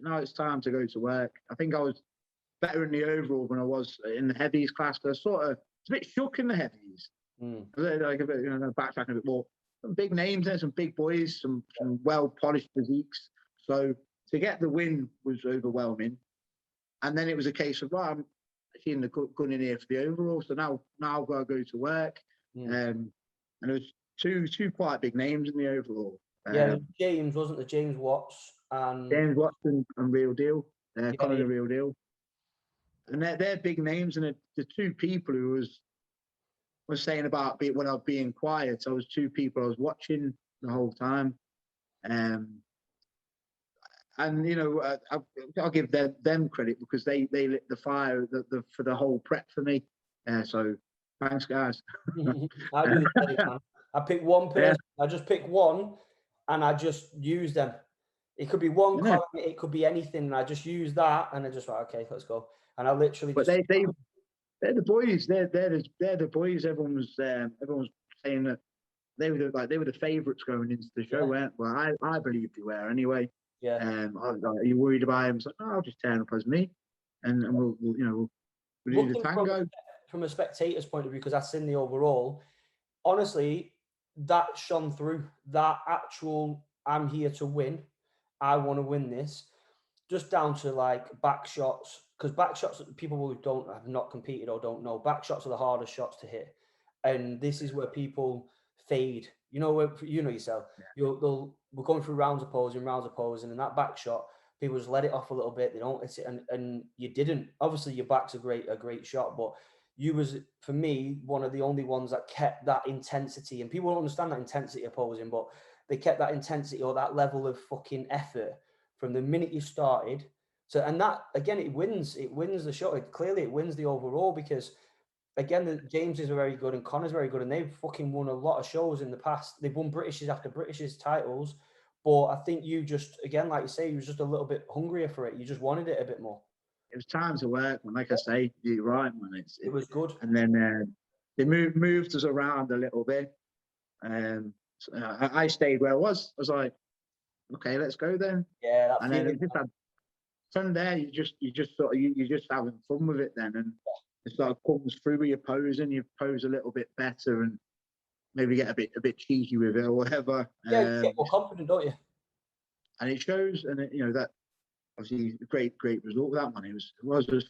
Speaker 1: Now it's time to go to work. I think I was better in the overall than I was in the heavies class. It's a bit shook in the heavies. Like a bit, backtracking a bit more. Some big names there, some big boys, some well polished physiques. So to get the win was overwhelming. And then it was a case of, I'm seeing the gun in here for the overall. So now I've got to go to work. And there was two quite big names in the overall.
Speaker 2: James, wasn't there? James Watts and
Speaker 1: James Watson and Real Deal. Conor the Real Deal. And they're big names, and the two people who was saying about when I was being quiet. I was two people I was watching the whole time. And I'll give them credit, because they lit the fire for the whole prep for me. So thanks, guys.
Speaker 2: I do the same, man. I pick one person. I just pick one, and I just use them. It could be one column, it could be anything, and I just use that, and I just okay, let's go. And I literally.
Speaker 1: But they're the boys. They're the boys. Everyone was saying that they were the favourites going into the show, weren't? Well, I believe they were anyway.
Speaker 2: Yeah.
Speaker 1: Are you worried about him? So no, I'll just turn up as me, and we'll do the tango.
Speaker 2: From a spectator's point of view, because I've seen the overall, honestly, that shone through. That actual, I'm here to win. I want to win this. Just down to like back shots, because back shots, people who have not competed or don't know, back shots are the hardest shots to hit, and this is where people fade. You know yourself.
Speaker 1: Yeah.
Speaker 2: We're going through rounds of posing, and that back shot, people just let it off a little bit. They don't hit it, and you didn't. Obviously, your back's a great shot, but you was, for me, one of the only ones that kept that intensity. And people don't understand that intensity of posing, but they kept that intensity or that level of fucking effort from the minute you started. So, and that, again, it wins the show. Clearly it wins the overall, because again, the James is very good and Connor's very good, and they've fucking won a lot of shows in the past. They've won Britishes after Britishes titles, but I think you just, again, like you say, you was just a little bit hungrier for it. You just wanted it a bit more.
Speaker 1: It was time to work, man. Like I say, you're right, man.
Speaker 2: It was good.
Speaker 1: And then they moved us around a little bit. So, I stayed where I was. I was like, okay, let's go then.
Speaker 2: Yeah,
Speaker 1: and then it just had from there. You just sort of you're just having fun with it then, and it sort of comes through with your posing. You pose a little bit better and maybe get a bit cheeky with it or whatever.
Speaker 2: Yeah, you get more confident, don't you?
Speaker 1: And it shows, and that obviously a great result with that, man. It was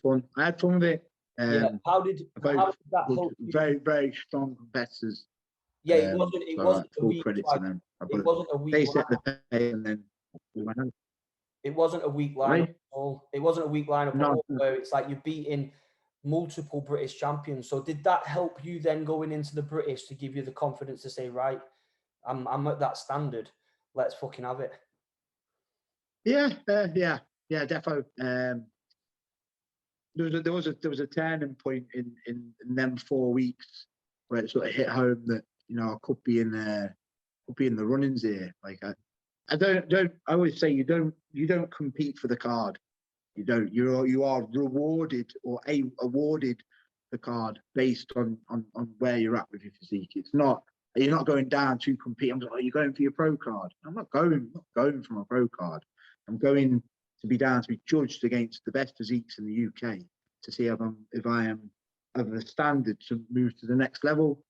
Speaker 1: fun. I had fun with it.
Speaker 2: How did that help you?
Speaker 1: Very strong competitors.
Speaker 2: Yeah, it wasn't a week.
Speaker 1: Credit to them.
Speaker 2: It wasn't a week.
Speaker 1: They set the pace, and then we went home.
Speaker 2: It wasn't a weak lineup at all. It wasn't a weak lineup at all, where it's like you're beating multiple British champions. So did that help you then going into the British to give you the confidence to say, right, I'm at that standard. Let's fucking have it.
Speaker 1: Yeah, defo. There was a turning point in them 4 weeks where it sort of hit home that I could be in the runnings here. Like I always say you don't compete for the card. You don't. You are rewarded or awarded the card based on where you're at with your physique. It's not. You're not going down to compete. I'm just like, you're going for your pro card. I'm not going for my pro card. I'm going to be down to be judged against the best physiques in the UK to see if I am of the standard to move to the next level.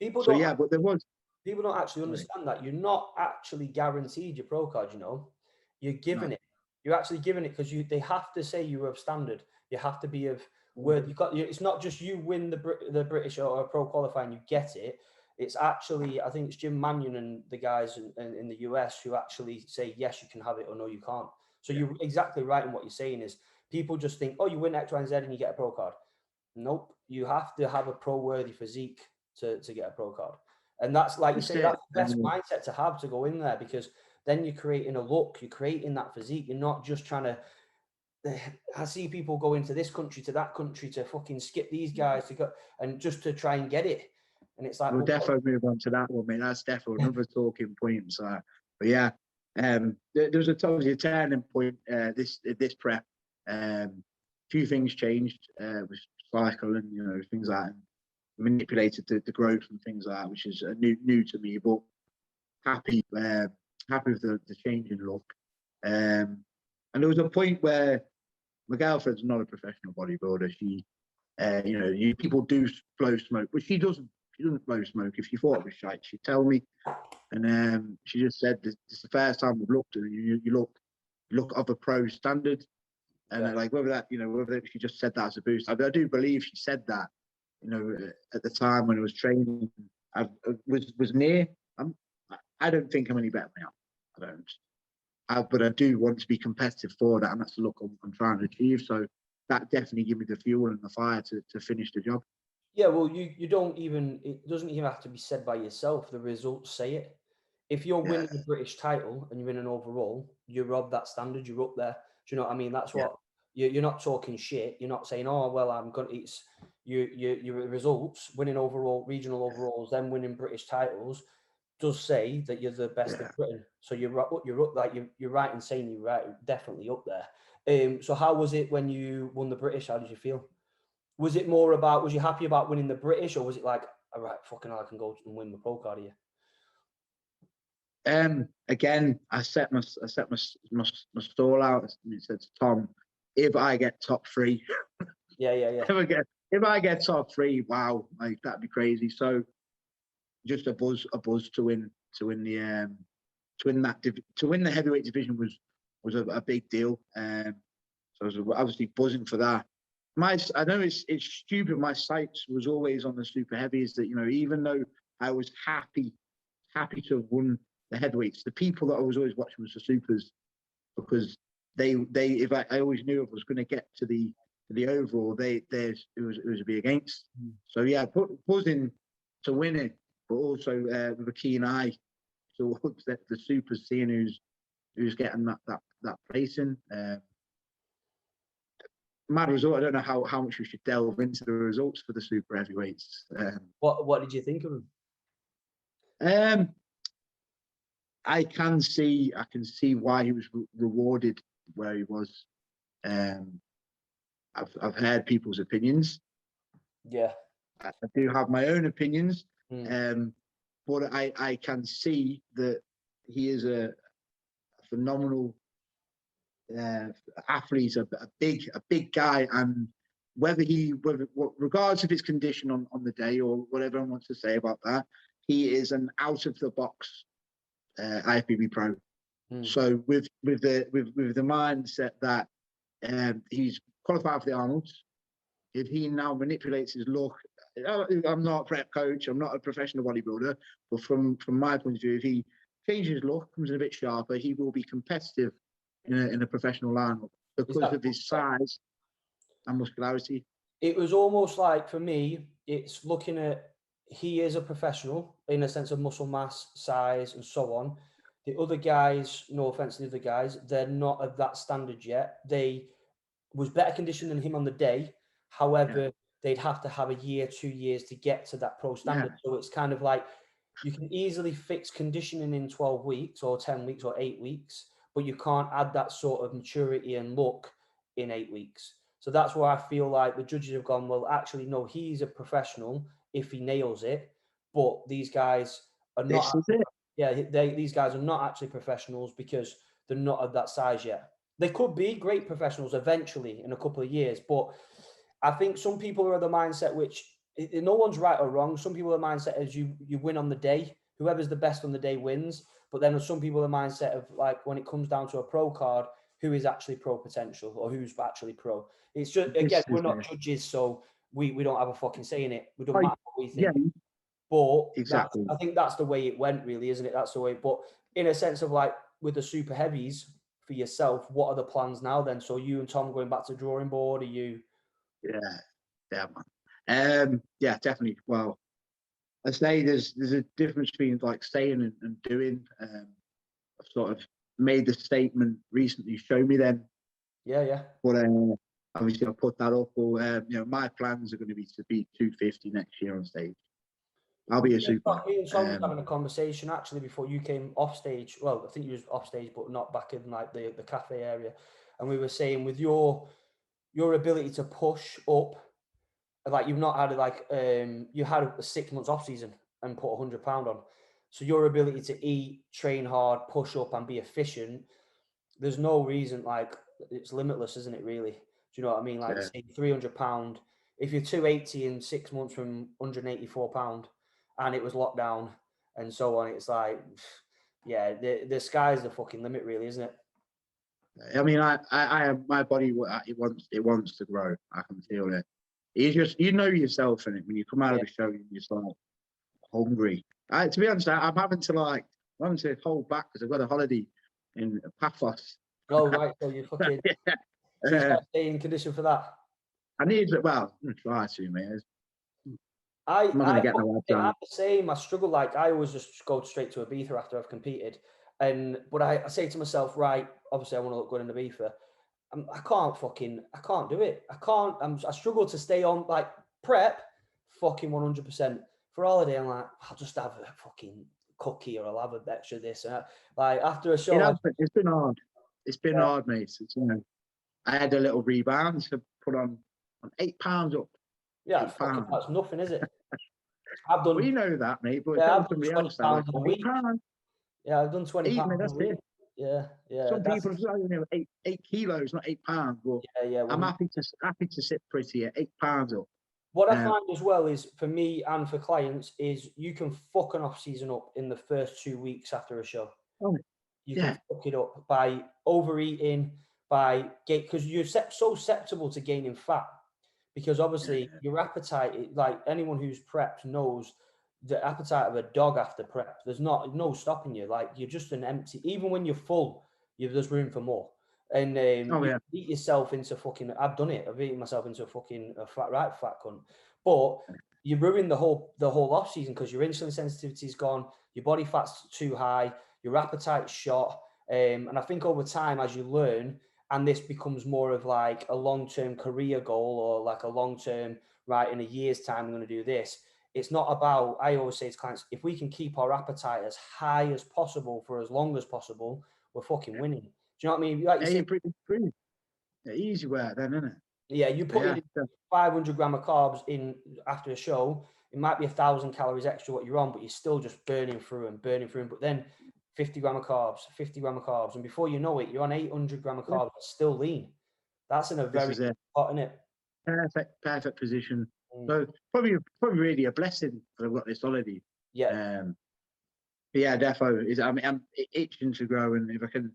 Speaker 1: People don't
Speaker 2: actually understand that you're not actually guaranteed your pro card. You're given it. You're actually given it because they have to say you're of standard. You have to be of where you got. It's not just you win the British or a pro qualifying, you get it. It's actually, I think it's Jim Mannion and the guys in the US who actually say, yes, you can have it, or no, you can't. So you're exactly right in what you're saying is people just think, oh, you win X, Y, and Z and you get a pro card. Nope. You have to have a pro-worthy physique to get a pro card. And that's, like you say, that's the best mindset to have to go in there, because then you're creating a look, you're creating that physique. You're not just trying to, I see people go into this country to that country to fucking skip these guys to go and just to try and get it. And it's like,
Speaker 1: we'll definitely move on to that one, mate. That's definitely another talking point. So, but yeah, there was a turning point this prep. Few things changed with cycle and things like that, and manipulated the growth and things like that, which is new to me. But happy with the change in look. And there was a point where my girlfriend's not a professional bodybuilder. She, people do blow smoke, but she doesn't. She doesn't blow smoke. If she thought it was shite, she'd tell me. And she just said, "This is the first time we've looked, and you look of a pro standard." And like whether she just said that as a boost. I do believe she said that. At the time when I was training, I was near. I don't think I'm any better now. I don't. But I do want to be competitive for that, and that's the look I'm trying to achieve. So that definitely gave me the fuel and the fire to finish the job.
Speaker 2: Yeah, well, you don't even, it doesn't even have to be said by yourself. The results say it. If you're winning the British title and you're in an overall, you're of that standard. You're up there. Do you know what I mean? That's what you're not talking shit. You're not saying, oh well, I'm going to. It's your results, winning overall, regional overalls, then winning British titles, does say that you're the best in Britain. So you're up. Like you're right in saying you're right, definitely up there. So how was it when you won the British? How did you feel? Was it more about, was you happy about winning the British, or was it like, all right, fucking hell, I can go and win the pro card here?
Speaker 1: Again, I set my stall out. It said to Tom, if I get top 3,
Speaker 2: Yeah.
Speaker 1: if I get top 3, wow, like that'd be crazy. So just a buzz to win the heavyweight division was a big deal. So I was obviously buzzing for that. I know it's stupid. My sights was always on the super heavies. That, you know, even though I was happy to have won the heavyweights, the people that I was always watching was the supers, because I always knew if I was going to get to the overall, it was a be against. So yeah, buzzing to win it, but also with a keen eye towards the supers, seeing who's getting that placing. Mad result. I don't know how much we should delve into the results for the super heavyweights.
Speaker 2: What did you think of him?
Speaker 1: I can see why he was rewarded where he was. I've heard people's opinions.
Speaker 2: Yeah,
Speaker 1: I do have my own opinions, but I can see that he is a phenomenal athlete, a big guy, and regardless of his condition on the day or whatever everyone wants to say about that, he is an out of the box IFBB pro. So with the mindset that he's qualified for the Arnolds, if he now manipulates his look, I'm not a prep coach, I'm not a professional bodybuilder, but from my point of view, if he changes his look, comes in a bit sharper, he will be competitive in a professional lineup because of his size and muscularity.
Speaker 2: It was almost like, for me, it's looking at, he is a professional in a sense of muscle mass, size, and so on. The other guys, no offense to the other guys, they're not of that standard yet. They was better conditioned than him on the day. However, they'd have to have a year, 2 years to get to that pro standard. So it's kind of like, you can easily fix conditioning in 12 weeks or 10 weeks or 8 weeks, but you can't add that sort of maturity and look in 8 weeks. So that's where I feel like the judges have gone, well, actually, no, he's a professional if he nails it, but these guys are not. These guys are not actually professionals because they're not of that size yet. They could be great professionals eventually in a couple of years, but I think some people are of the mindset, which no one's right or wrong. Some people are the mindset is you win on the day. Whoever's the best on the day wins. But then there's some people the mindset of, like, when it comes down to a pro card, who is actually pro potential or who's actually pro. It's just, again, we're not judges, so we don't have a fucking say in it. We don't matter what we think. But exactly, I think that's the way it went, really, isn't it? That's the way. But in a sense of, like, with the super heavies for yourself, what are the plans now then? So you and Tom going back to the drawing board? Are you?
Speaker 1: Yeah, man. Yeah, definitely. Well, I say there's a difference between like saying and doing. I've sort of made the statement recently. Show me then.
Speaker 2: Yeah.
Speaker 1: But obviously, I'll put that up. Or you know, my plans are going to be 250 next year on stage. I'll be a super.
Speaker 2: Me and Tom was having a conversation actually before you came off stage. Well, I think you was off stage, but not back in like the cafe area. And we were saying, with your ability to push up, like, you've not had like you had a 6 months off season and put £100 on. So your ability to eat, train hard, push up, and be efficient, there's no reason, like, it's limitless, isn't it? Really? Do you know what I mean? Like, say £300. If you're 280 in 6 months from £184, and it was lockdown and so on, it's like, yeah, the sky's the fucking limit, really, isn't it?
Speaker 1: I mean, my body, it wants to grow. I can feel it. It's just, you know yourself in it when you come out of the show, you're just like hungry. To be honest, I'm having to hold back because I've got a holiday in Paphos.
Speaker 2: Oh, right. So you fucking so you start staying in condition for that.
Speaker 1: I need to, well, I'm gonna try to, man.
Speaker 2: I'm the same. I struggle. Like, I always just go straight to Ibiza after I've competed, but I say to myself, right, obviously I want to look good in Ibiza. I can't do it. I struggle to stay on, like, prep, fucking 100%. For holiday, I'm like, I'll just have a fucking cookie, or I'll have a extra this. Like, after a show,
Speaker 1: it's been hard. It's been hard, mate. It's, you know, I had a little rebound to put on 8 pounds up.
Speaker 2: Yeah, fucking,
Speaker 1: £8.
Speaker 2: that's nothing, is it? I've
Speaker 1: We
Speaker 2: done,
Speaker 1: know that, mate, but
Speaker 2: yeah,
Speaker 1: tell
Speaker 2: I've done
Speaker 1: somebody
Speaker 2: 20
Speaker 1: else that, like,
Speaker 2: pounds a week.
Speaker 1: £8.
Speaker 2: Yeah, I've done 20
Speaker 1: Eat me,
Speaker 2: pounds a
Speaker 1: that's
Speaker 2: week.
Speaker 1: it.
Speaker 2: Yeah, yeah.
Speaker 1: Some
Speaker 2: That's,
Speaker 1: people have said, you know, 8 kilos, not £8, but
Speaker 2: yeah.
Speaker 1: I'm
Speaker 2: Well,
Speaker 1: happy to sit pretty at £8 up.
Speaker 2: what I find as well is, for me and for clients, is you can fuck an off season up in the first 2 weeks after a show.
Speaker 1: Oh,
Speaker 2: You
Speaker 1: yeah.
Speaker 2: can fuck it up by overeating, by because you're so susceptible to gaining fat. Because obviously your appetite, like anyone who's prepped knows, the appetite of a dog after prep. There's no stopping you. Like, you're just an empty. Even when you're full, there's room for more. And
Speaker 1: Oh,
Speaker 2: you
Speaker 1: yeah.
Speaker 2: eat yourself into fucking. I've done it. I've eaten myself into a fat cunt. But you ruin the whole off season because your insulin sensitivity is gone, your body fat's too high, your appetite's shot. And I think over time, as you learn, and this becomes more of like a long-term career goal, or like a long-term, right, in a year's time, I'm going to do this. It's not about, I always say to clients, if we can keep our appetite as high as possible for as long as possible, we're fucking winning. Do you know what I mean? Like you say,
Speaker 1: Pretty yeah, easy work then, isn't it?
Speaker 2: yeah, you put
Speaker 1: Yeah.
Speaker 2: in 500 gram of carbs in after a show, it might be 1,000 calories extra what you're on, but you're still just burning through them. But then 50 gram of carbs, 50 gram of carbs. And before you know it, you're on 800 gram of carbs, still lean. That's in a
Speaker 1: This
Speaker 2: very
Speaker 1: is
Speaker 2: good
Speaker 1: a
Speaker 2: spot, isn't it?
Speaker 1: perfect position. So probably really a blessing that I've got this already.
Speaker 2: Yeah.
Speaker 1: But yeah, defo is. I mean, I'm itching to grow, and if I can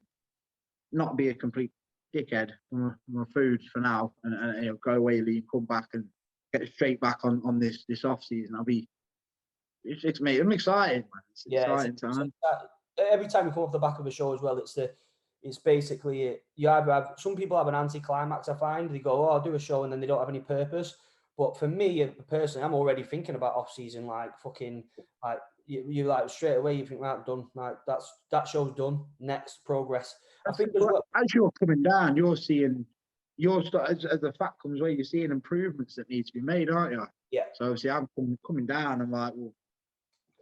Speaker 1: not be a complete dickhead on my food for now, and you know, go away, lean, come back, and get straight back on this off season, I'll be. It's mate, I'm excited, man. It's exciting time.
Speaker 2: Every time you come off the back of a show as well, it's basically it. You either have, some people have an anti-climax, I find. They go, oh, I'll do a show, and then they don't have any purpose. But for me personally, I'm already thinking about off season, like fucking, like you like straight away you think, right, done, like that show's done. Next, progress. I think as well,
Speaker 1: as you're coming down, you're seeing as the fat comes away, you're seeing improvements that need to be made, aren't you?
Speaker 2: Yeah.
Speaker 1: So obviously, I'm coming down. I'm like, well,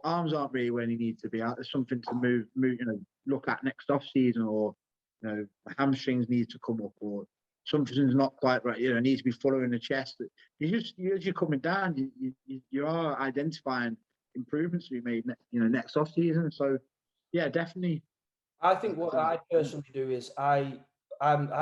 Speaker 1: arms aren't really where they need to be. There's something to move, you know, look at next off season, or you know, the hamstrings need to come up, or something's not quite right. You know, needs to be fuller in the chest. As you're coming down, you are identifying improvements to be made. Next off season. So yeah, definitely.
Speaker 2: I think what I personally do is I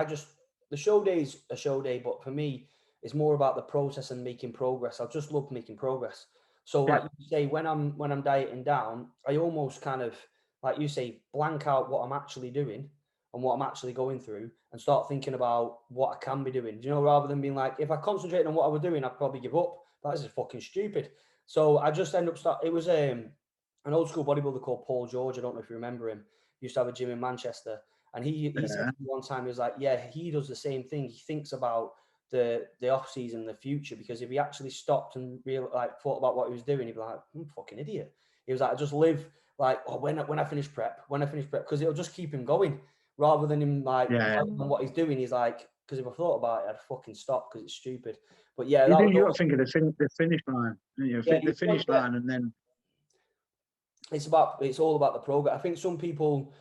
Speaker 2: just, the show day's a show day, but for me, it's more about the process and making progress. I just love making progress. So like you say, when I'm dieting down, I almost kind of, like you say, blank out what I'm actually doing and what I'm actually going through, and start thinking about what I can be doing. Do you know, rather than being like, if I concentrate on what I was doing, I'd probably give up. That is fucking stupid. So I just end up it was an old school bodybuilder called Paul George. I don't know if you remember him. He used to have a gym in Manchester, and he said to me one time, he was like, yeah, he does the same thing. He thinks about the off season, the future, because if he actually stopped and thought about what he was doing, he'd be like, I'm a fucking idiot. He was like, I just live like, oh, when I finish prep, because it'll just keep him going, rather than him like on what he's doing. He's like, because if I thought about it, I'd fucking stop because it's stupid. But yeah,
Speaker 1: you got to think of the finish line. You know, the finish line, and then
Speaker 2: it's all about the progress. I think some people,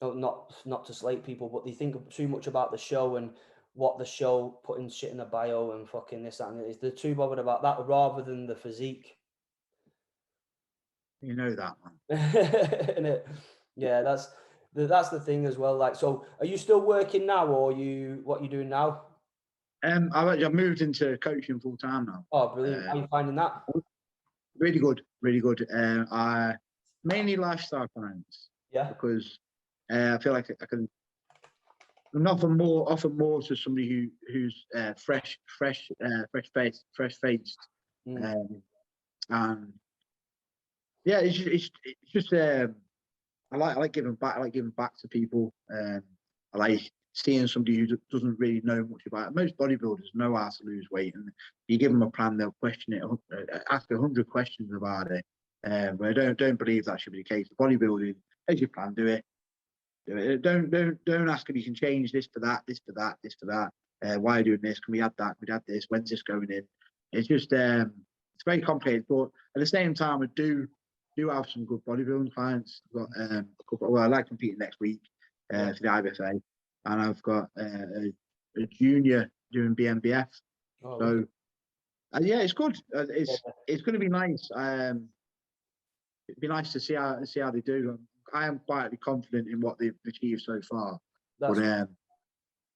Speaker 2: not to slate people, but they think too much about the show and what the show, putting shit in the bio and fucking this, that, and this. They're too bothered about that rather than the physique.
Speaker 1: You know that,
Speaker 2: man. Yeah, that's the thing as well. Like, so are you still working now, or what are you doing now?
Speaker 1: I've moved into coaching full time now.
Speaker 2: Oh, brilliant! How are you finding that?
Speaker 1: Really good. I mainly lifestyle clients.
Speaker 2: Yeah.
Speaker 1: Because I feel like I can offer more to somebody who's fresh faced, and yeah, it's just I like giving back. I like giving back to people. I like seeing somebody who doesn't really know much about it. Most bodybuilders know how to lose weight, and you give them a plan, they'll question it, ask 100 questions about it. But I don't believe that should be the case. Bodybuilding, as your plan, do it. Don't ask if you can change this for that, this for that, this for that. Why are you doing this? Can we add that? Can we add this? When's this going in? It's just it's very complicated. But at the same time, I do have some good bodybuilding clients. I've got a couple. Well, I like competing next week for the IBFA, and I've got a junior doing BMBF.
Speaker 2: Oh,
Speaker 1: so Yeah, it's good.
Speaker 2: Yeah,
Speaker 1: It's going to be nice. It'd be nice to see how they do. I am quietly confident in what they've achieved so far, but
Speaker 2: that's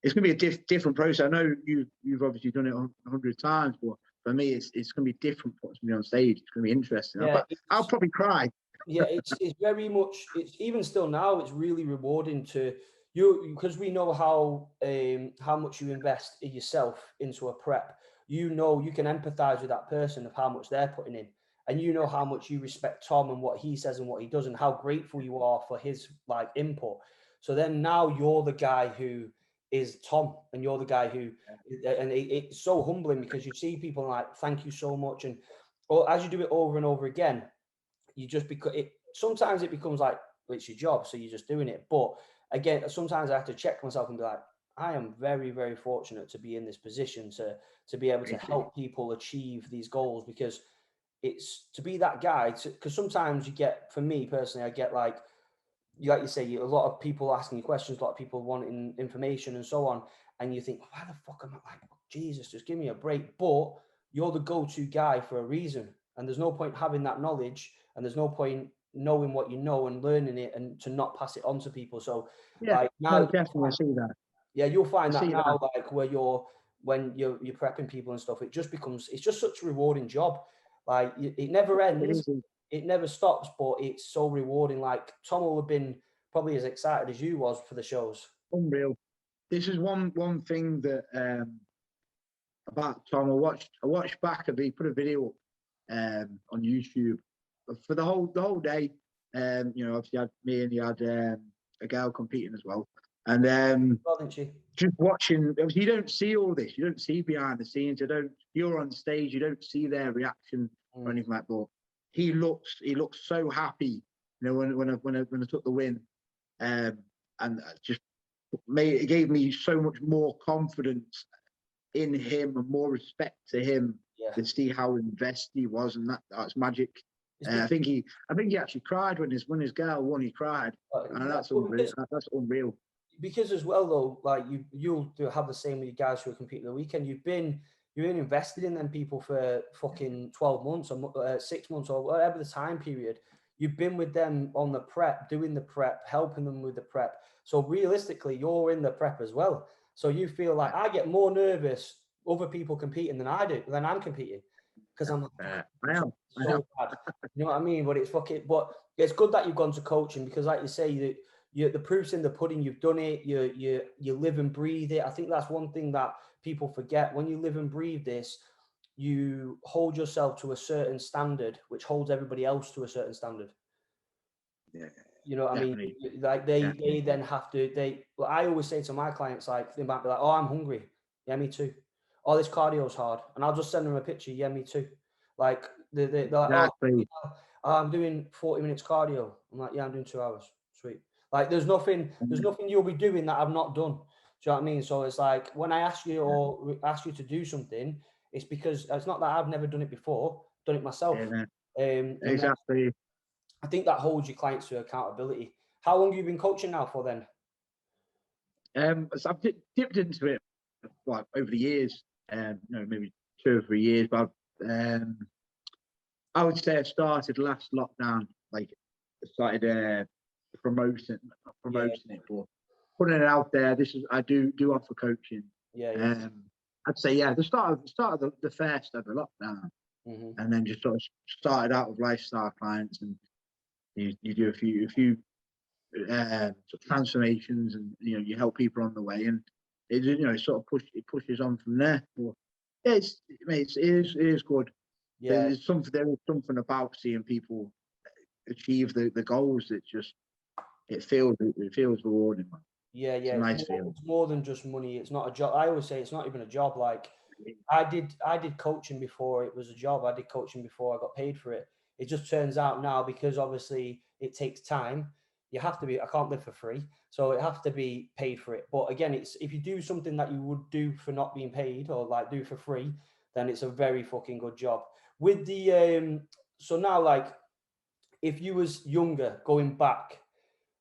Speaker 1: it's going to be a different process. I know you've obviously done it 100 times, but for me, it's going to be different for me on stage. It's going to be interesting.
Speaker 2: yeah.
Speaker 1: I'll probably cry.
Speaker 2: Yeah, it's very much. It's even still now. It's really rewarding to you because we know how much you invest in yourself into a prep. You know you can empathize with that person of how much they're putting in, and you know how much you respect Tom and what he says and what he does, and how grateful you are for his like input. So then now you're the guy who is Tom, and you're the guy who, and it's so humbling because you see people like thank you so much, and as you do it over and over again you just because it sometimes it becomes like well, it's your job, so you're just doing it. But again, sometimes I have to check myself and be like, I am very, very fortunate to be in this position to be able to help people achieve these goals because it's to be that guy. Because sometimes you get, for me personally, I get like you say, a lot of people asking you questions, a lot of people wanting information and so on, and you think, why the fuck am I like, Jesus, just give me a break. But you're the go-to guy for a reason, and there's no point having that knowledge, and there's no point knowing what you know and learning it, and to not pass it on to people. So,
Speaker 1: Yeah,
Speaker 2: like
Speaker 1: no,
Speaker 2: now,
Speaker 1: definitely, I see that.
Speaker 2: yeah, you'll
Speaker 1: I
Speaker 2: find that
Speaker 1: see
Speaker 2: now,
Speaker 1: that.
Speaker 2: like where when you're prepping people and stuff, it just becomes it's just such a rewarding job. Like it never
Speaker 1: It
Speaker 2: ends,
Speaker 1: is
Speaker 2: it never stops, but it's so rewarding. Like Tom will have been probably as excited as you was for the shows.
Speaker 1: unreal. This is one thing that about Tom. I watched back of he put a video on YouTube for the whole day. Obviously had me and he had a girl competing as well. And
Speaker 2: Well, didn't she?
Speaker 1: just watching, obviously you don't see all this. You don't see behind the scenes. You're on stage. You don't see their reaction or anything like that. But he looks so happy. When I took the win, and just it gave me so much more confidence in him and more respect to him to see how invested he was, and that's magic. I think he actually cried when his girl won. He cried, and that's unreal. That's unreal.
Speaker 2: Because as well though, like you'll have the same with you guys who are competing the weekend. You've been invested in them people for fucking 12 months or 6 months or whatever the time period. You've been with them on the prep, doing the prep, helping them with the prep. So realistically, you're in the prep as well. So you feel like I get more nervous other people competing than I'm competing because I'm like,
Speaker 1: I am.
Speaker 2: bad. You know what I mean? But it's good that you've gone to coaching because, like you say, the proof's in the pudding. You've done it. You live and breathe it. I think that's one thing that people forget. When you live and breathe this, you hold yourself to a certain standard, which holds everybody else to a certain standard.
Speaker 1: Yeah.
Speaker 2: You know what
Speaker 1: Definitely.
Speaker 2: I mean? Like they then have to. Well, I always say to my clients, like they might be like, "Oh, I'm hungry. Yeah, me too. Oh, this cardio's hard," and I'll just send them a picture. Yeah, me too. Like they're like,
Speaker 1: Exactly.
Speaker 2: "Oh, I'm doing 40 minutes cardio." I'm like, "Yeah, I'm doing 2 hours. Sweet." Like there's nothing you'll be doing that I've not done. Do you know what I mean? So it's like when I ask you or ask you to do something, it's because it's not that I've never done it before, done it myself.
Speaker 1: Exactly.
Speaker 2: I think that holds your clients to accountability. How long have you been coaching now for then?
Speaker 1: So I've dipped into it like over the years, maybe 2 or 3 years, but I would say I started last lockdown, like I started promoting it, but putting it out there. I do offer coaching.
Speaker 2: Yeah.
Speaker 1: I'd say the start of the first ever lockdown, and then just sort of started out with lifestyle clients, and you do a few sort of transformations, and you help people on the way, and it sort of pushes on from there. But yeah, it is good.
Speaker 2: Yeah.
Speaker 1: There is something about seeing people achieve the goals that just it feels rewarding, man.
Speaker 2: Yeah.
Speaker 1: It's a nice feeling.
Speaker 2: It's more than just money. It's not a job. I always say it's not even a job. Like I did coaching before it was a job. I did coaching before I got paid for it. It just turns out now because obviously it takes time. You have to be. I can't live for free, so it has to be paid for it. But again, it's if you do something that you would do for not being paid or like do for free, then it's a very fucking good job. With the so now like if you was younger going back,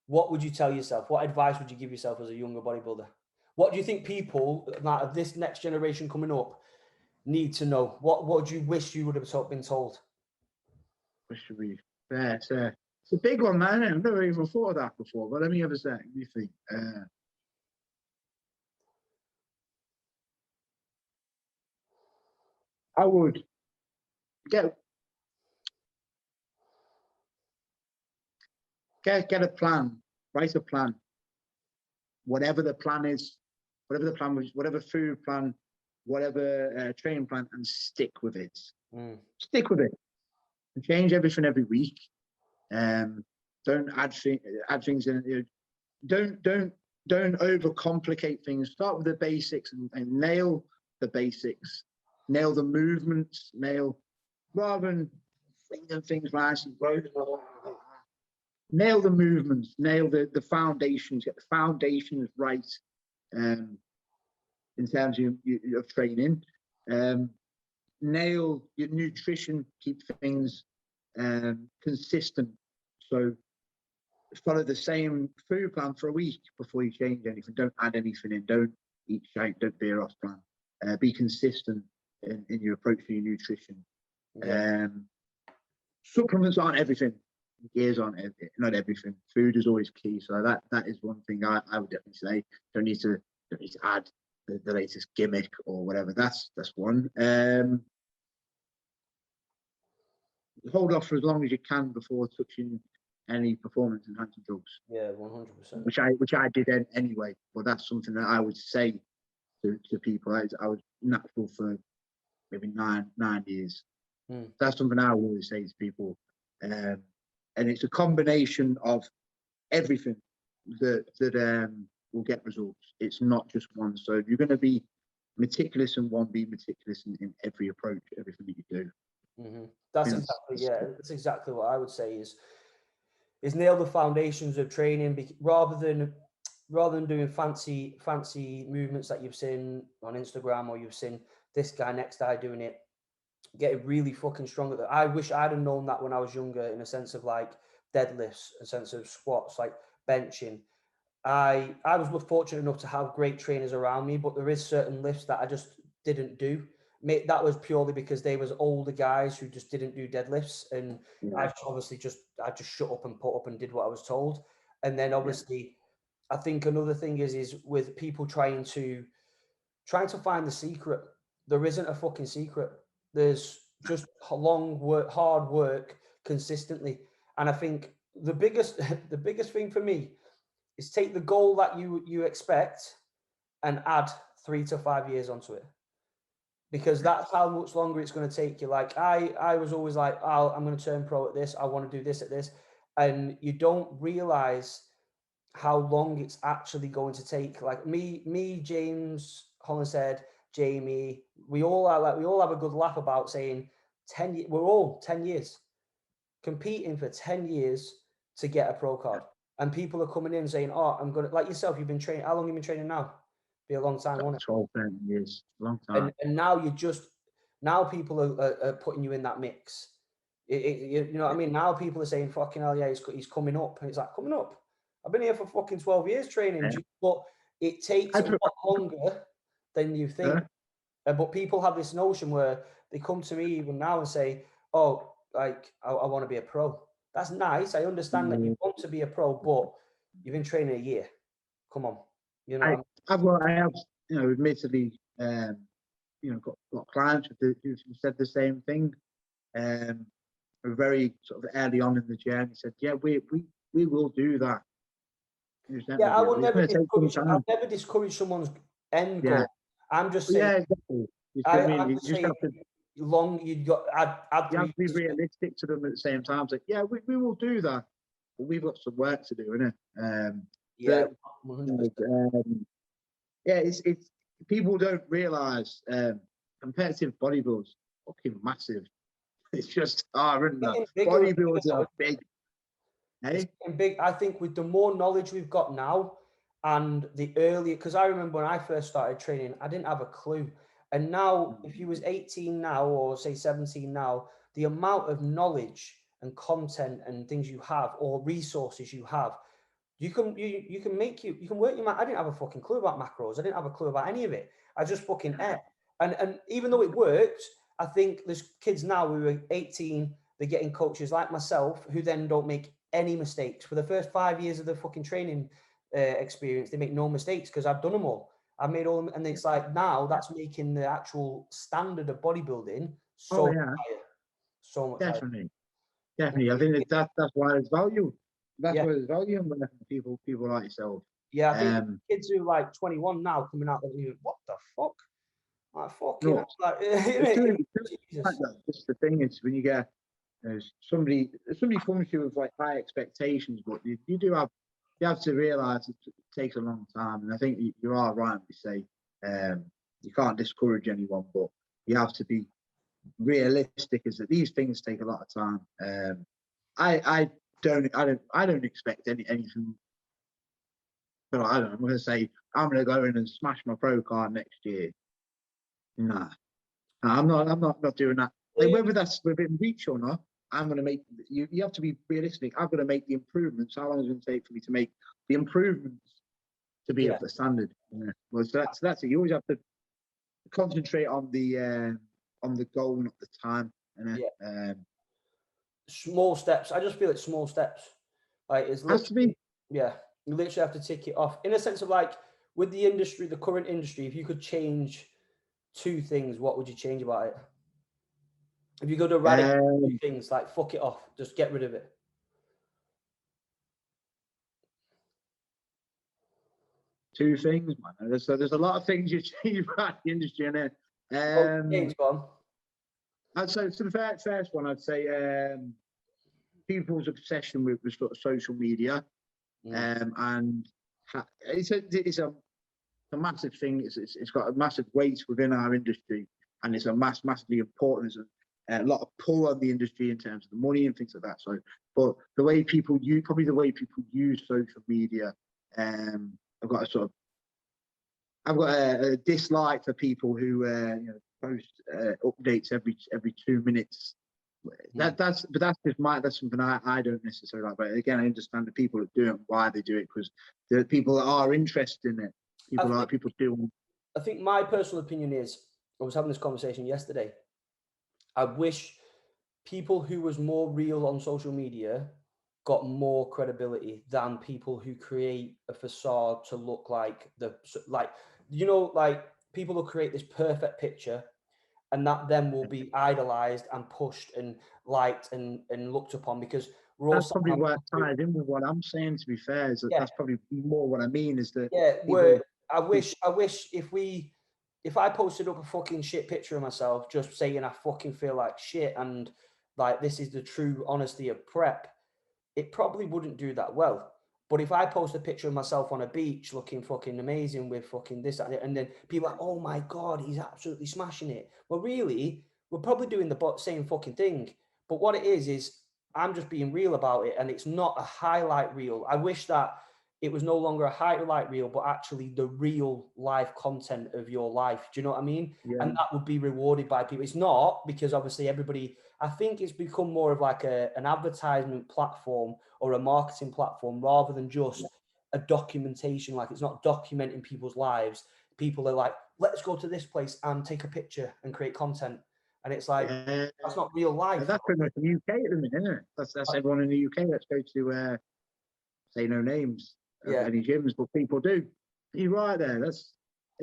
Speaker 2: what would you tell yourself? What advice would you give yourself as a younger bodybuilder? What do you think people like this next generation coming up? need to know? What would you wish you would have been told?
Speaker 1: What should we? Yeah, it's a big one, man. I've never even thought of that before. But let me have a sec. Let me think. I would get a plan. Write a plan. Whatever the plan is, whatever food plan, whatever training plan, and stick with it. Stick with it. And change everything every week. Don't add things in. Don't overcomplicate things. Start with the basics and nail the basics. Nail the movements. Rather than thinking things like nail the movements. Nail the foundations. Get the foundations right. In terms of training. Nail your nutrition. Keep things consistent. So follow the same food plan for a week before you change anything. Don't add anything in. Don't eat shake. Don't veer off plan. Be consistent in your approach to your nutrition. Yeah. Supplements aren't everything. Gears aren't not everything. Food is always key. So that is one thing I would definitely say. Don't need to add the latest gimmick or whatever. That's one. Hold off for as long as you can before touching any performance enhancing drugs.
Speaker 2: Yeah, 100%.
Speaker 1: Which I did anyway, but that's something that I would say to people. I was natural for maybe nine years. That's something I always say to people, and it's a combination of everything that will get results. It's not just one. So if you're going to be meticulous in one, be meticulous in every approach, everything that you do.
Speaker 2: That's exactly what I would say is nail the foundations of training rather than doing fancy movements that you've seen on Instagram or you've seen this guy next guy doing it. Get really fucking strong at that. I wish I'd have known that when I was younger, in a sense of like deadlifts, a sense of squats, like benching. I was fortunate enough to have great trainers around me, but there is certain lifts that I just didn't do. That was purely because they was older guys who just didn't do deadlifts, and I just shut up and put up and did what I was told. And then obviously, I think another thing is with people trying to find the secret. There isn't a fucking secret. There's just hard work consistently. And I think the biggest thing for me is take the goal that you expect and add 3 to 5 years onto it. Because that's how much longer it's going to take you. Like I was always like, I'm going to turn pro at this. I want to do this at this. And you don't realize how long it's actually going to take. Like me, James, Hollinshead, Jamie, we all have a good laugh about saying 10 years. We're all 10 years competing for 10 years to get a pro card. And people are coming in saying, I'm going to, like yourself, you've been training. How long have you been training now? Be a long time, won't it?
Speaker 1: 12, 13 years, long time.
Speaker 2: And now now people are putting you in that mix. You know what I mean? Now people are saying, fucking hell, yeah, he's coming up. And it's like, coming up? I've been here for fucking 12 years training. Yeah. But it takes a lot longer than you think. Yeah. But people have this notion where they come to me even now and say, oh, like, I want to be a pro. That's nice. I understand that you want to be a pro, but you've been training a year. Come on. You know,
Speaker 1: I have, admittedly, got clients who said the same thing. Very sort of early on in the journey, said, "Yeah, we will do that."
Speaker 2: Yeah, I will never discourage. I'll never discourage someone's end goal. I'm just saying.
Speaker 1: Yeah, exactly. You just have to.
Speaker 2: You
Speaker 1: have to be realistic to them at the same time. It's like, yeah, we will do that, but we've got some work to do, innit?
Speaker 2: Yeah,
Speaker 1: 100%. It's people don't realise competitive bodybuilders are fucking massive. It's just bodybuilders are big.
Speaker 2: It's big. I think with the more knowledge we've got now, and the earlier, because I remember when I first started training, I didn't have a clue. And now, if you was 18 now, or say 17 now, the amount of knowledge and content and things you have, or resources you have, you can work your. I didn't have a fucking clue about macros. I didn't have a clue about any of it. I just fucking ate. And even though it worked, I think there's kids now who are 18, they're getting coaches like myself who then don't make any mistakes. For the first 5 years of the fucking training experience, they make no mistakes because I've done them all. I've made all them, and it's like now that's making the actual standard of bodybuilding so
Speaker 1: Oh yeah,
Speaker 2: higher, so much higher.
Speaker 1: definitely, definitely. I think that's why it's value. That's
Speaker 2: Yeah.
Speaker 1: why it's value in people like yourself.
Speaker 2: Yeah, I think kids who are like 21 now coming out, like, what the fuck? Like, fucking,
Speaker 1: No,
Speaker 2: like,
Speaker 1: it's doing
Speaker 2: Jesus.
Speaker 1: like that. Just the thing is when you get somebody comes to you with like high expectations, but you have to realize it takes a long time. And I think you are right when you say you can't discourage anyone, but you have to be realistic. Is that these things take a lot of time. I don't expect anything. But I don't know. I'm going to say I'm going to go in and smash my pro card next year. Nah, I'm not doing that. Like, whether that's within reach or not, I'm going to make you. You have to be realistic. I've got to make the improvements. How long is it going to take for me to make the improvements to be up to standard? Yeah. Well, so that's it. You always have to concentrate on the goal, not the time.
Speaker 2: Small steps. I just feel it's small steps. Like it's
Speaker 1: Has to be.
Speaker 2: yeah. You literally have to tick it off in a sense of like with the industry, the current industry. If you could change 2 things, what would you change about it? If you go to radical 2 things, like fuck it off, just get rid of it.
Speaker 1: Two things, man. There's a lot of things you change about the industry, and
Speaker 2: James, go on.
Speaker 1: I'd say so the first one, I'd say people's obsession with sort of social media, and it's a massive thing. It's got a massive weight within our industry, and it's a massively important. There's a lot of pull on the industry in terms of the money and things like that. So, but the way people use social media, I've got a dislike for people who post updates every 2 minutes. That's something I don't necessarily like. But again, I understand the people that do it, why they do it, because the people that are interested in it. People do.
Speaker 2: I think my personal opinion is, I was having this conversation yesterday. I wish people who was more real on social media got more credibility than people who create a facade to look like like people will create this perfect picture, and that then will be idolized and pushed and liked and looked upon because we're all.
Speaker 1: That's probably what ties in with what I'm saying. To be fair, is that's probably more what I mean. Is that
Speaker 2: I wish if I posted up a fucking shit picture of myself just saying I fucking feel like shit and like this is the true honesty of prep, it probably wouldn't do that well. But if I post a picture of myself on a beach looking fucking amazing with fucking this and then people are like, oh my God, he's absolutely smashing it. Well, really, we're probably doing the same fucking thing. But what it is I'm just being real about it, and it's not a highlight reel. I wish that it was no longer a highlight reel, but actually the real life content of your life. Do you know what I mean?
Speaker 1: Yeah.
Speaker 2: And that would be rewarded by people. It's not, because obviously everybody, I think it's become more of like an advertisement platform or a marketing platform rather than just a documentation. Like it's not documenting people's lives. People are like, let's go to this place and take a picture and create content. And it's like, that's not real life.
Speaker 1: That's pretty much the UK at the minute, isn't it? That's everyone in the UK. Let's go to say no names of any gyms, but people do. You're right there. There's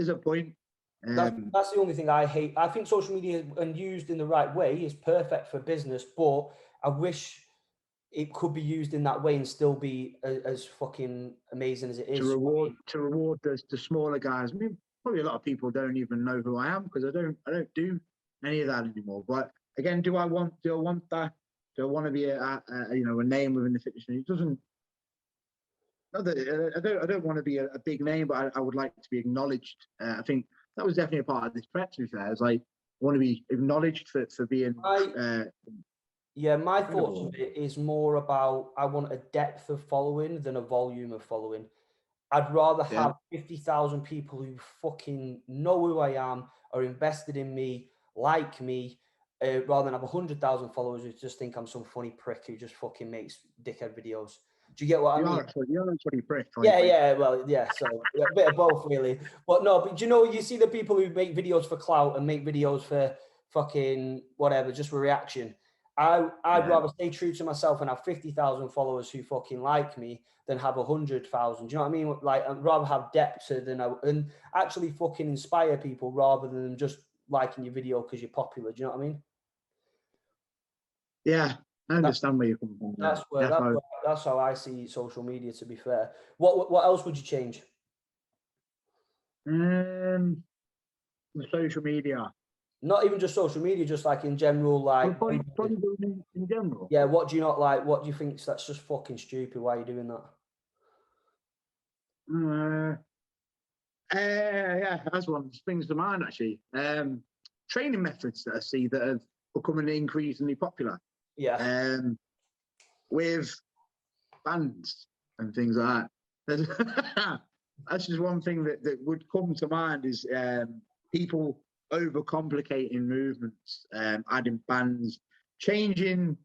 Speaker 1: a point.
Speaker 2: That's the only thing I hate. I think social media, and used in the right way, is perfect for business, but I wish it could be used in that way and still be as fucking amazing as it is.
Speaker 1: To reward the smaller guys. I mean, probably a lot of people don't even know who I am because I don't do any of that anymore. But again, do I want that? Do I want to be a name within the fitness industry? It doesn't. I don't want to be a big name, but I would like to be acknowledged. I think that was definitely a part of this prep. To be fair, it's like I want to be acknowledged for being.
Speaker 2: My thoughts of it is more about I want a depth of following than a volume of following. I'd rather have 50,000 people who fucking know who I am, are invested in me, like me, rather than have 100,000 followers who just think I'm some funny prick who just fucking makes dickhead videos. Do you get what I mean?
Speaker 1: You're a funny prick.
Speaker 2: Yeah, well, yeah, so a bit of both, really. But no, but do you know, you see the people who make videos for clout and make videos for fucking whatever, just for reaction. I'd rather stay true to myself and have 50,000 followers who fucking like me than have 100,000. Do you know what I mean? Like, I'd rather have depth and actually fucking inspire people rather than just liking your video because you're popular. Do you know what I mean?
Speaker 1: Yeah, I understand where you're coming from.
Speaker 2: That's how I see social media, to be fair. What else would you change?
Speaker 1: The social media.
Speaker 2: Not even just social media, just like in general, like
Speaker 1: bodybuilding in general.
Speaker 2: Yeah, what do you not like? What do you think that's just fucking stupid? Why are you doing that?
Speaker 1: Yeah, that's one springs to mind actually. Training methods that I see that have becoming increasingly popular.
Speaker 2: Yeah.
Speaker 1: With bands and things like that. That's just one thing that would come to mind is people overcomplicating movements, adding bands, changing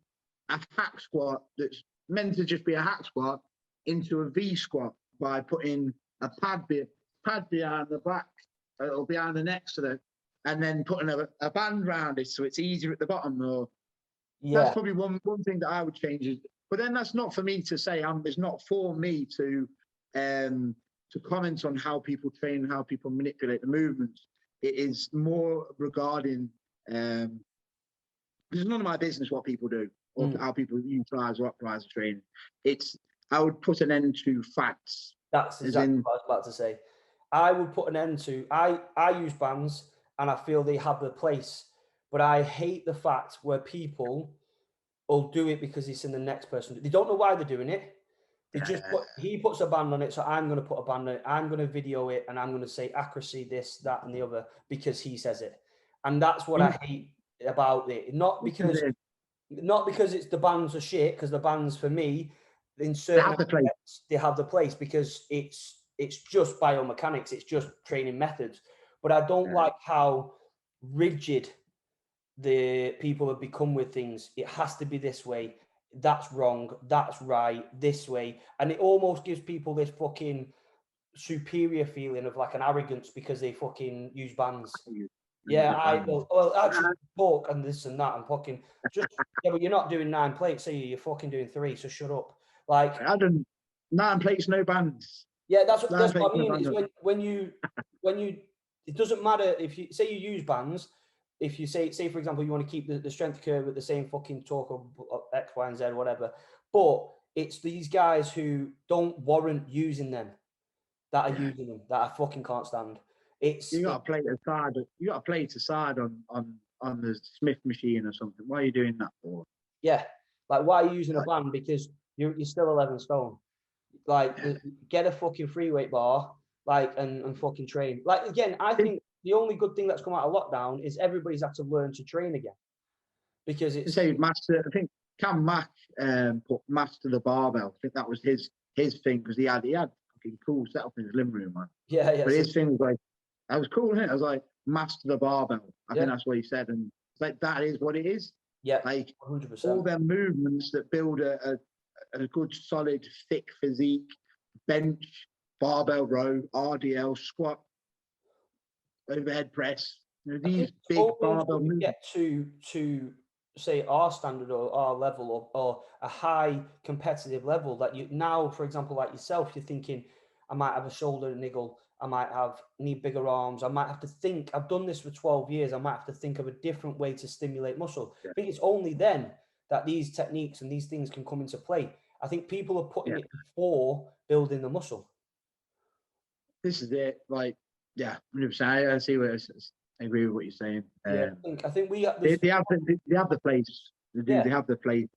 Speaker 1: a hack squat that's meant to just be a hack squat into a V squat by putting a pad behind the back or behind the neck and then putting a band around it so it's easier at the bottom. Or that's probably one thing that I would change. But then that's not for me to say. It's not for me to comment on how people train, how people manipulate the movements. It is more regarding because it's none of my business what people do or how people utilize or optimize the training. I would put an end to facts.
Speaker 2: That's exactly what I was about to say. I would put an end to. I use bands and I feel they have their place, but I hate the fact where people will do it because it's in the next person. They don't know why they're doing it. They just he puts a band on it, so I'm going to put a band on it. I'm going to video it, and I'm going to say accuracy, this, that, and the other because he says it, and that's what I hate about it. Not because it's the bands are shit, because the bands for me in certain aspects, they have the place because it's just biomechanics, it's just training methods. But I don't like how rigid the people have become with things. It has to be this way. That's wrong. That's right. This way. And it almost gives people this fucking superior feeling of like an arrogance because they fucking use bands. Yeah, well, actually talk and this and that and fucking just but you're not doing 9 plates, are you? You're fucking doing 3, so shut up. Like
Speaker 1: I done 9 plates, no bands.
Speaker 2: Yeah, that's what I mean. Is when you it doesn't matter if you say you use bands. If you say for example, you want to keep the strength curve at the same fucking torque of X, Y, and Z, whatever. But it's these guys who don't warrant using them that are using them that I fucking can't stand.
Speaker 1: You got to play it aside. You got to play it aside on the Smith machine or something. Why are you doing that for?
Speaker 2: Yeah, like why are you using a band? Because you're still 11 stone. Like get a fucking free weight bar, like and fucking train. Like again, I think the only good thing that's come out of lockdown is everybody's had to learn to train again. Because it's
Speaker 1: master. I think Cam Mack put master the barbell. I think that was his thing because he had fucking cool setup in his living room, man.
Speaker 2: Yeah.
Speaker 1: But his thing was like, that was cool, isn't it? I was like, master the barbell. I think that's what he said, and it's like that is what it is.
Speaker 2: Yeah,
Speaker 1: like
Speaker 2: 100%.
Speaker 1: All their movements that build a good, solid, thick physique, bench, barbell row, RDL, squat, overhead press. These big barbell movements.
Speaker 2: Get to say our standard or our level or a high competitive level that you now, for example, like yourself, you're thinking, I might have a shoulder niggle, I might need bigger arms, I might have to think, I've done this for 12 years, I might have to think of a different way to stimulate muscle. I think it's only then that these techniques and these things can come into play. I think people are putting it before building the muscle.
Speaker 1: This is it. Like, 100%. I see what I agree with what you're saying.
Speaker 2: I think we have
Speaker 1: they have the place. They do. They have the place,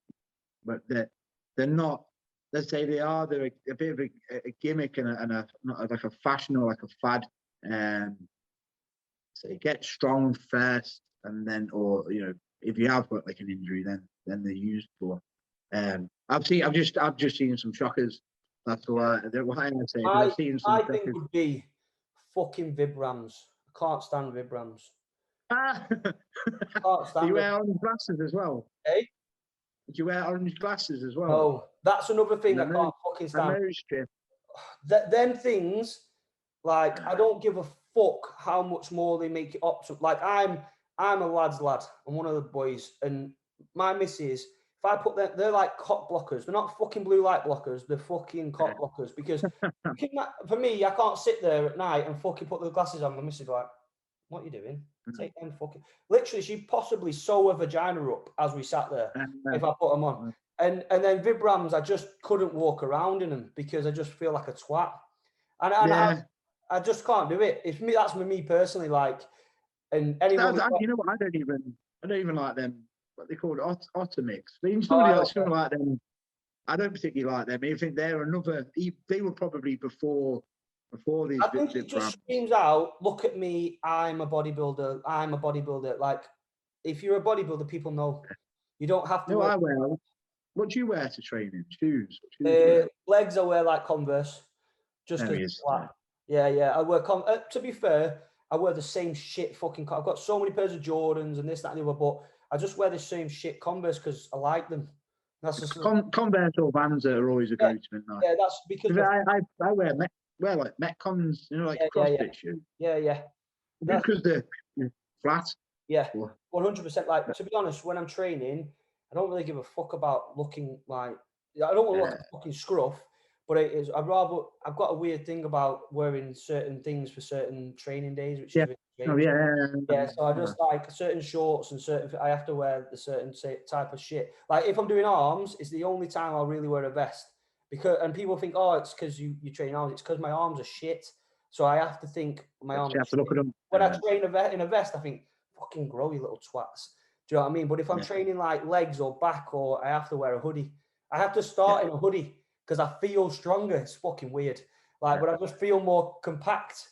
Speaker 1: but they're not. Let's say they're a bit of a gimmick and not like a fashion or like a fad. So get strong first, and then, or if you have got like an injury, then they're used for. I've just seen some shockers. That's why I say. I've seen some.
Speaker 2: I think would be fucking Vibrams. I can't stand Vibrams.
Speaker 1: Can't stand. You wear on glasses as well.
Speaker 2: Hey.
Speaker 1: Do you wear orange glasses as well?
Speaker 2: Oh, that's another thing I can't fucking
Speaker 1: A
Speaker 2: stand.
Speaker 1: nose strip.
Speaker 2: Them things, like, I don't give a fuck how much more they make it up to. Like, I'm a lad's lad. I'm one of the boys, and my missus, if I put them, they're like cock blockers. They're not fucking blue light blockers. They're fucking cock blockers. Because for me, I can't sit there at night and fucking put the glasses on. My missus is like, what are you doing? Take them fucking. Literally, she'd possibly sew her vagina up as we sat there if I put them on. And then Vibrams, I just couldn't walk around in them because I just feel like a twat. And I just can't do it. It's me. That's me personally. Like, and anyone.
Speaker 1: You know what? I don't even like them. What they call otter mix. But even somebody like them, I don't particularly like them. I think they're another. They were probably before these.
Speaker 2: I think it just screams out. Look at me. I'm a bodybuilder. I'm a bodybuilder. Like, if you're a bodybuilder, people know. You don't have to.
Speaker 1: No, I wear. What do you wear to train in? Shoes?
Speaker 2: Legs, I wear like Converse. Just yeah. I wear to be fair, I wear the same shit fucking. I've got so many pairs of Jordans and this, that, and the other, but I just wear the same shit Converse because I like them. That's just
Speaker 1: Converse or Vans are always a go-to.
Speaker 2: Yeah, that's because
Speaker 1: I wear like Metcons, you know, like CrossFit shoes.
Speaker 2: Yeah.
Speaker 1: Because they're flat.
Speaker 2: Yeah, 100%. Like, to be honest, when I'm training, I don't really give a fuck about looking like. I don't want to look like a fucking scruff, but I've got a weird thing about wearing certain things for certain training days, which is really strange. So I just like certain shorts and I have to wear the certain type of shit. Like, if I'm doing arms, it's the only time I'll really wear a vest and people think, oh, it's because you train arms. It's because my arms are shit. So I have to think my arms.
Speaker 1: You have to look at them.
Speaker 2: When I train in a vest, I think, fucking grow, you little twats. Do you know what I mean? But if I'm training like legs or back, or I have to wear a hoodie, I have to start in a hoodie because I feel stronger. It's fucking weird. Like, but I just feel more compact.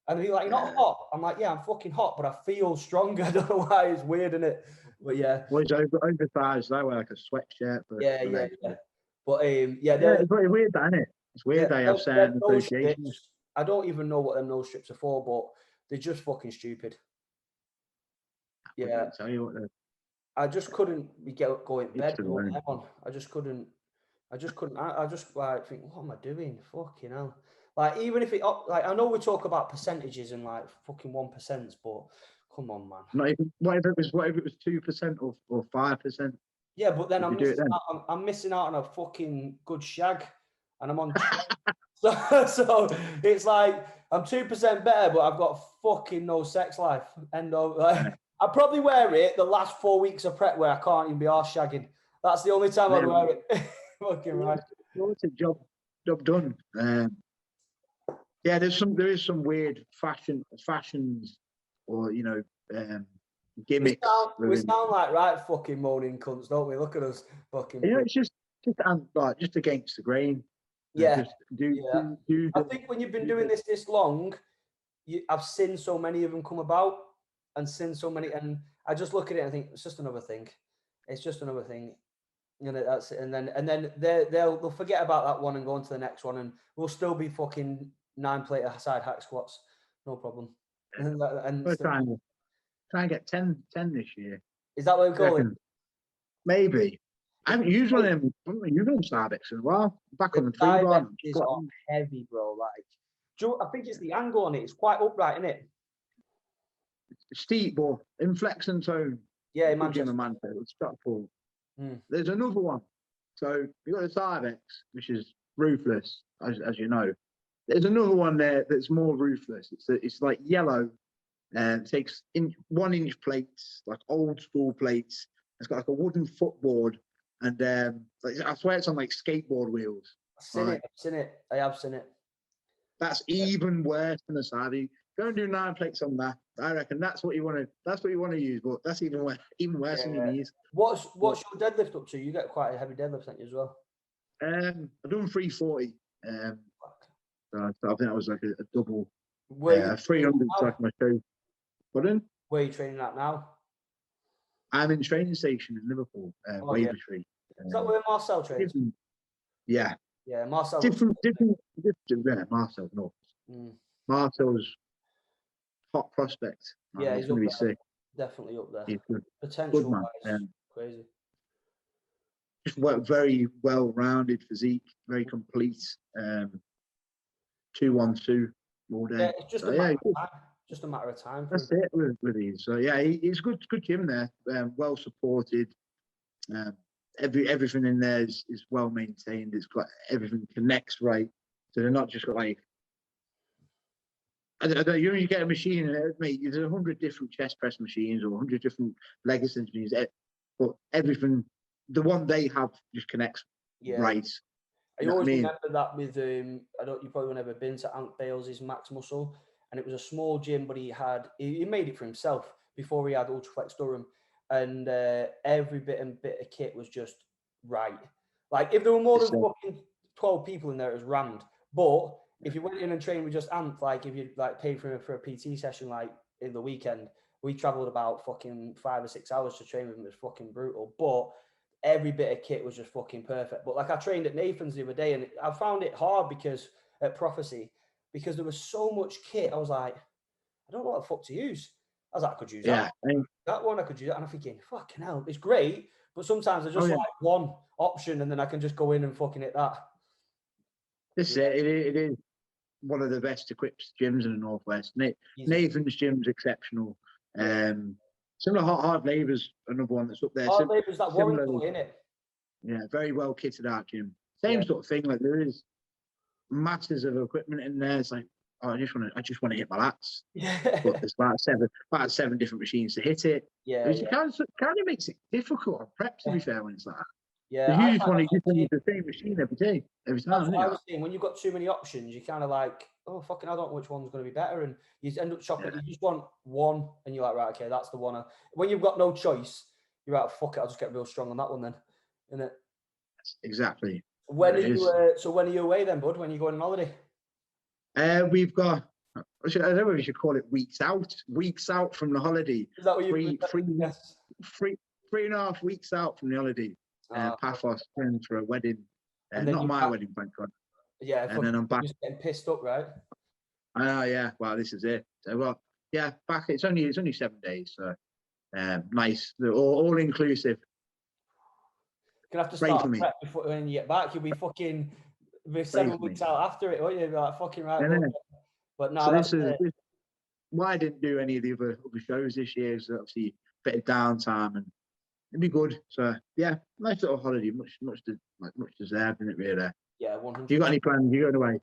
Speaker 2: And they're like, you're not hot. I'm like, yeah, I'm fucking hot, but I feel stronger. I don't know why. It's weird, isn't it? But yeah.
Speaker 1: Well, it's oversized. I wear like a sweatshirt.
Speaker 2: Yeah. But
Speaker 1: it's very weird, isn't it? It's weird. They have certain associations.
Speaker 2: I don't even know what them nose strips are for, but they're just fucking stupid. Yeah.
Speaker 1: Tell you what,
Speaker 2: I just couldn't go in bed. I just couldn't. I just like think, what am I doing? Fucking hell. Like, even if like, I know we talk about percentages and like fucking 1%, but come on, man.
Speaker 1: Not even what if it was 2% or 5%?
Speaker 2: Yeah, but then I'm missing out on a fucking good shag, and I'm on. so it's like I'm 2% better, but I've got fucking no sex life. I probably wear it the last 4 weeks of prep where I can't even be arse shagging. That's the only time I wear it. Fucking right.
Speaker 1: It's a job done. There is some weird fashions or gimmicks.
Speaker 2: We sound like right fucking moaning cunts, don't we? Look at us fucking.
Speaker 1: It's just against the grain.
Speaker 2: Yeah. I think when you've been doing this long, I've seen so many of them come about. And seen so many, and I just look at it and think it's just another thing. It's just another thing, that's it. And then they'll forget about that one and go on to the next one, and we'll still be fucking 9-plate side hack squats, no problem. And
Speaker 1: try and get 10 this year.
Speaker 2: Is that what we're calling?
Speaker 1: Maybe. I haven't used one of them. I haven't used them Cybex as well. Back on the free one.
Speaker 2: It's heavy, bro. Like, I think it's the angle on it. It's quite upright, isn't it?
Speaker 1: Steep, but in flex and tone.
Speaker 2: Yeah, imagine.
Speaker 1: It's got pull. There's another one. So you got the Cybex, which is ruthless, as you know. There's another one there that's more ruthless. It's like yellow, and it takes 1-inch plates, like old school plates. It's got like a wooden footboard, and I swear it's on like skateboard wheels.
Speaker 2: I've seen it. I have seen it.
Speaker 1: That's even worse than the Saudi. Go and do 9 plates on that. I reckon that's what you want to use, but that's even worse than your knees.
Speaker 2: What's your deadlift up to? You get quite a heavy deadlift, don't you, as well?
Speaker 1: I've done 340. So I think that was like a double. 300 like my show. Pardon?
Speaker 2: Where are you training at now?
Speaker 1: I'm in training station in Liverpool, Wavertree.
Speaker 2: Is that where Marcel trains?
Speaker 1: Yeah.
Speaker 2: Yeah, Marcel.
Speaker 1: Different. Yeah, Marcel. No. Marcel's hot prospect.
Speaker 2: Yeah,
Speaker 1: he's going to be sick.
Speaker 2: Definitely up there.
Speaker 1: He's good.
Speaker 2: Potential
Speaker 1: Good man.
Speaker 2: crazy.
Speaker 1: just very well-rounded physique, very complete. 2-1-2 all day.
Speaker 2: Yeah, it's just a matter of time. Just a matter of time.
Speaker 1: That's it with these. So yeah, it's good gym there. Well supported. Everything in there is well maintained. It's got everything connects right. So they're not just like. I don't, you get a machine, mate. There's 100 different chest press machines or 100 different leg extension machines, but everything, the one they have, just connects right.
Speaker 2: I always remember that with you probably never been to Ant Bales' Max Muscle, and it was a small gym, but he made it for himself before he had Ultraflex Durham, and every bit of kit was just right. Like if there were more than fucking 12 people in there, it was rammed. But if you went in and trained with just Ant, like if you like paid for a PT session, like in the weekend, we traveled about fucking 5 or 6 hours to train with him. It was fucking brutal, but every bit of kit was just fucking perfect. But like I trained at Nathan's the other day, and I found it hard because at Prophecy, because there was so much kit. I was like, I don't know what the fuck to use. I was like, I could use that one. I could use that. And I'm thinking, fucking hell, it's great. But sometimes there's just like one option, and then I can just go in and fucking hit that.
Speaker 1: It is one of the best equipped gyms in the Northwest. Nathan's gym's exceptional. Similar Hard Labour's another one that's up there.
Speaker 2: Hard Labour's that Warrington, isn't it?
Speaker 1: Yeah, very well kitted out gym. Same sort of thing. Like there is masses of equipment in there. It's like, I just want to hit my lats.
Speaker 2: Yeah.
Speaker 1: But there's about seven different machines to hit it.
Speaker 2: Yeah.
Speaker 1: It kind of makes it difficult on prep, to be fair, when it's like that.
Speaker 2: Yeah.
Speaker 1: You just want to use the same machine every day, every time.
Speaker 2: That's what I was saying. When you've got too many options, you kind of like, oh fucking, I don't know which one's going to be better, and you end up shopping. You just want one, and you're like, right, okay, that's the one. When you've got no choice, you're like, fuck it, I'll just get real strong on that one then, isn't it?
Speaker 1: Exactly.
Speaker 2: When are you? So when are you away then, bud? When are you going on holiday?
Speaker 1: We've got. I don't know if we should call it weeks out. Weeks out from the holiday.
Speaker 2: Is that what you?
Speaker 1: 3.5 weeks out from the holiday. Paphos friends for a wedding. Not my wedding, thank God.
Speaker 2: Yeah,
Speaker 1: and then I'm back.
Speaker 2: Just getting pissed up, right?
Speaker 1: Oh yeah. Well, this is it. So back. It's only 7 days, so nice. All inclusive.
Speaker 2: Gonna have to start prep before when you get back. You'll be fucking 7 weeks out after it, won't you? You'll be like fucking right.
Speaker 1: Yeah.
Speaker 2: But no, this is
Speaker 1: why I didn't do any of the other shows this year. Is obviously a bit of downtime, and it'd be good. So yeah, nice little holiday, much deserved, isn't it? Really.
Speaker 2: Yeah, 100%.
Speaker 1: Do you got any plans? You going away?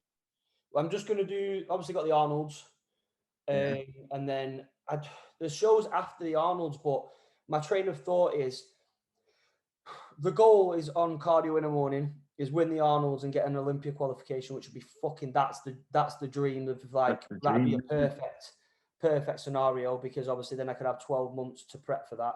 Speaker 2: Well, I'm just gonna do. Obviously, got the Arnolds, and then there's shows after the Arnolds. But my train of thought is the goal is on cardio in the morning. Is win the Arnolds and get an Olympia qualification, which would be fucking. That's the dream of like that'd be a perfect scenario, because obviously then I could have 12 months to prep for that.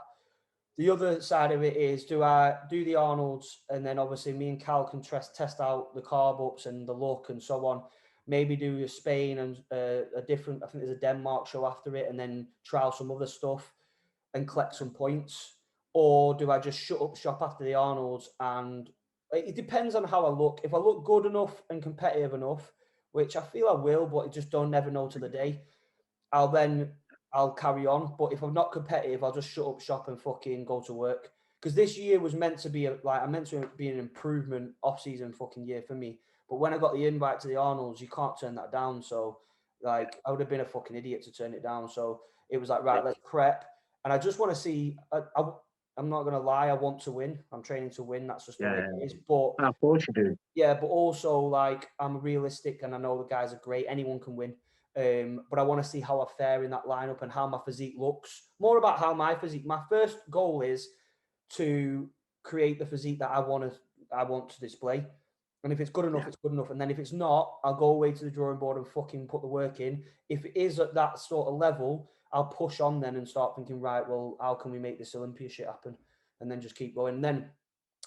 Speaker 2: The other side of it is, do I do the Arnolds, and then obviously me and Cal can test out the carb ups and the look and so on. Maybe do a Spain and a different. I think there's a Denmark show after it, and then trial some other stuff and collect some points. Or do I just shut up shop after the Arnolds? And it depends on how I look. If I look good enough and competitive enough, which I feel I will, but I just never know till the day, I'll carry on. But if I'm not competitive, I'll just shut up shop and fucking go to work. Because this year was meant to be an improvement off-season fucking year for me. But when I got the invite to the Arnolds, you can't turn that down. So like I would have been a fucking idiot to turn it down. So it was like, right, let's prep. And I just want to see. I'm not going to lie. I want to win. I'm training to win. That's just the way it is. But
Speaker 1: of course you do.
Speaker 2: Yeah, but also like I'm realistic, and I know the guys are great. Anyone can win. But I want to see how I fare in that lineup and how my physique looks. More about how my physique. My first goal is to create the physique that I want to display. And if it's good enough, it's good enough. And then if it's not, I'll go away to the drawing board and fucking put the work in. If it is at that sort of level, I'll push on then and start thinking, right, well, how can we make this Olympia shit happen? And then just keep going. And then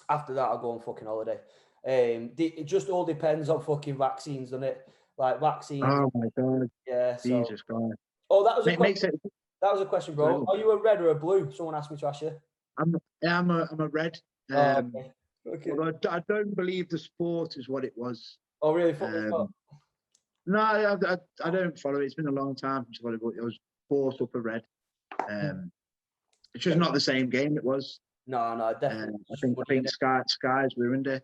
Speaker 2: after that, I'll go on fucking holiday. It just all depends on fucking vaccines, doesn't it? Like vaccines.
Speaker 1: Oh my God.
Speaker 2: Yeah.
Speaker 1: Jesus Christ.
Speaker 2: Oh, that was a question. That was a question, bro. Are you a red or a blue? Someone asked me to ask you.
Speaker 1: I'm a red.
Speaker 2: Okay.
Speaker 1: I don't believe the sport is what it was.
Speaker 2: Oh, really?
Speaker 1: No, I don't follow it. It's been a long time since I was brought up a red. It's just not the same game it was.
Speaker 2: No, definitely.
Speaker 1: I think Sky's ruined it.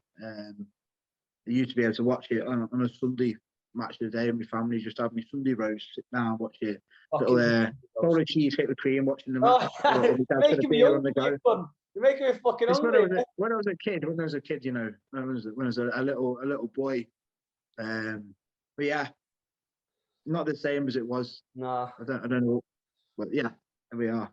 Speaker 1: They used to be able to watch it on a Sunday match of the day, and my family just have me Sunday roast, sit down, watch it. Little bowl of cheese, hit the cream, watching the match.
Speaker 2: You're making me hungry. You're making me fucking hungry.
Speaker 1: When I was a kid, you know, when I was a little boy. But yeah, not the same as it was.
Speaker 2: Nah.
Speaker 1: I don't know. But yeah, here we are.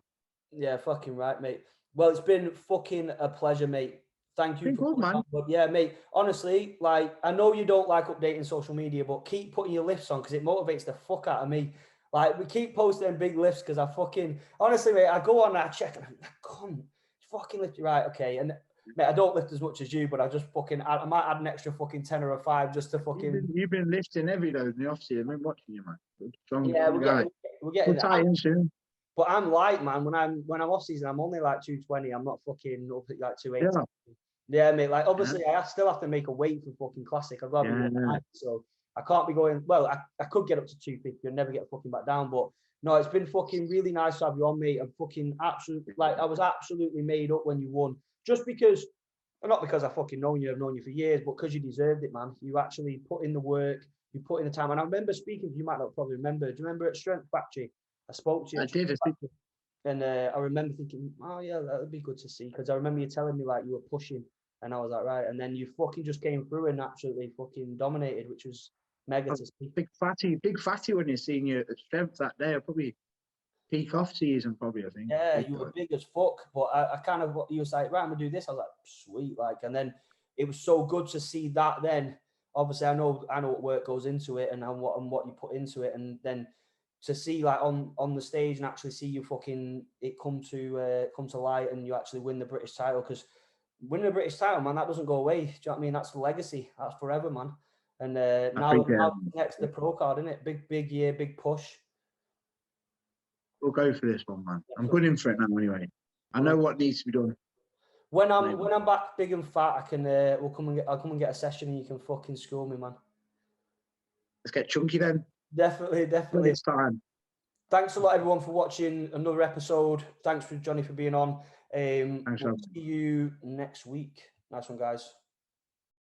Speaker 2: Yeah, fucking right, mate. Well, it's been fucking a pleasure, mate. Thank you for coming on. But yeah, mate, honestly, like, I know you don't like updating social media, but keep putting your lifts on because it motivates the fuck out of me. Like, we keep posting big lifts because I fucking, honestly, mate, I go on and I check and I'm like, cunt, fucking lift, right, okay. And mate, I don't lift as much as you, but I just fucking, I might add an extra fucking 10 or a 5 just to fucking.
Speaker 1: You've been lifting every load in the off season. I've been watching you, man. Strong
Speaker 2: guy. We're getting
Speaker 1: we'll tie in soon.
Speaker 2: But I'm light, man. When I'm off season, I'm only like 220. I'm not fucking up at like 280. Yeah, mate. Like, obviously, I still have to make a weight for fucking classic. I've got to be light, so I can't be going. Well, I could get up to 250 and never get fucking back down. But no, it's been fucking really nice to have you on, mate. I'm fucking absolutely, like, I was absolutely made up when you won, just because, not because I fucking I've known you for years, but because you deserved it, man. You actually put in the work, you put in the time, and I remember speaking. You might not probably remember. Do you remember at Strength Factory? I spoke to you.
Speaker 1: I did.
Speaker 2: And I remember thinking, oh yeah, that would be good to see, because I remember you telling me like you were pushing, and I was like, right. And then you fucking just came through and absolutely fucking dominated, which was mega to see.
Speaker 1: Big fatty when you're seeing you at Strength that day. Probably peak off season, probably, I think.
Speaker 2: Yeah, you were big as fuck, but I kind of, you was like, right, I'm gonna do this. I was like, sweet, like, and then it was so good to see that. Then obviously I know what work goes into it and what you put into it, and then to see like on the stage and actually see you fucking it come to light and you actually win the British title, because winning the British title, man, that doesn't go away. Do you know what I mean? That's the legacy. That's forever, man. And now next the pro card, isn't it? Big year, big push.
Speaker 1: We'll go for this one, man. I'm good in for it now anyway. I know what needs to be done.
Speaker 2: When I'm back big and fat, I can I'll come and get a session and you can fucking school me, man.
Speaker 1: Let's get chunky then.
Speaker 2: Definitely.
Speaker 1: It's time.
Speaker 2: Thanks a lot, everyone, for watching another episode. Thanks for Jonny for being on. We'll see you next week. Nice one, guys.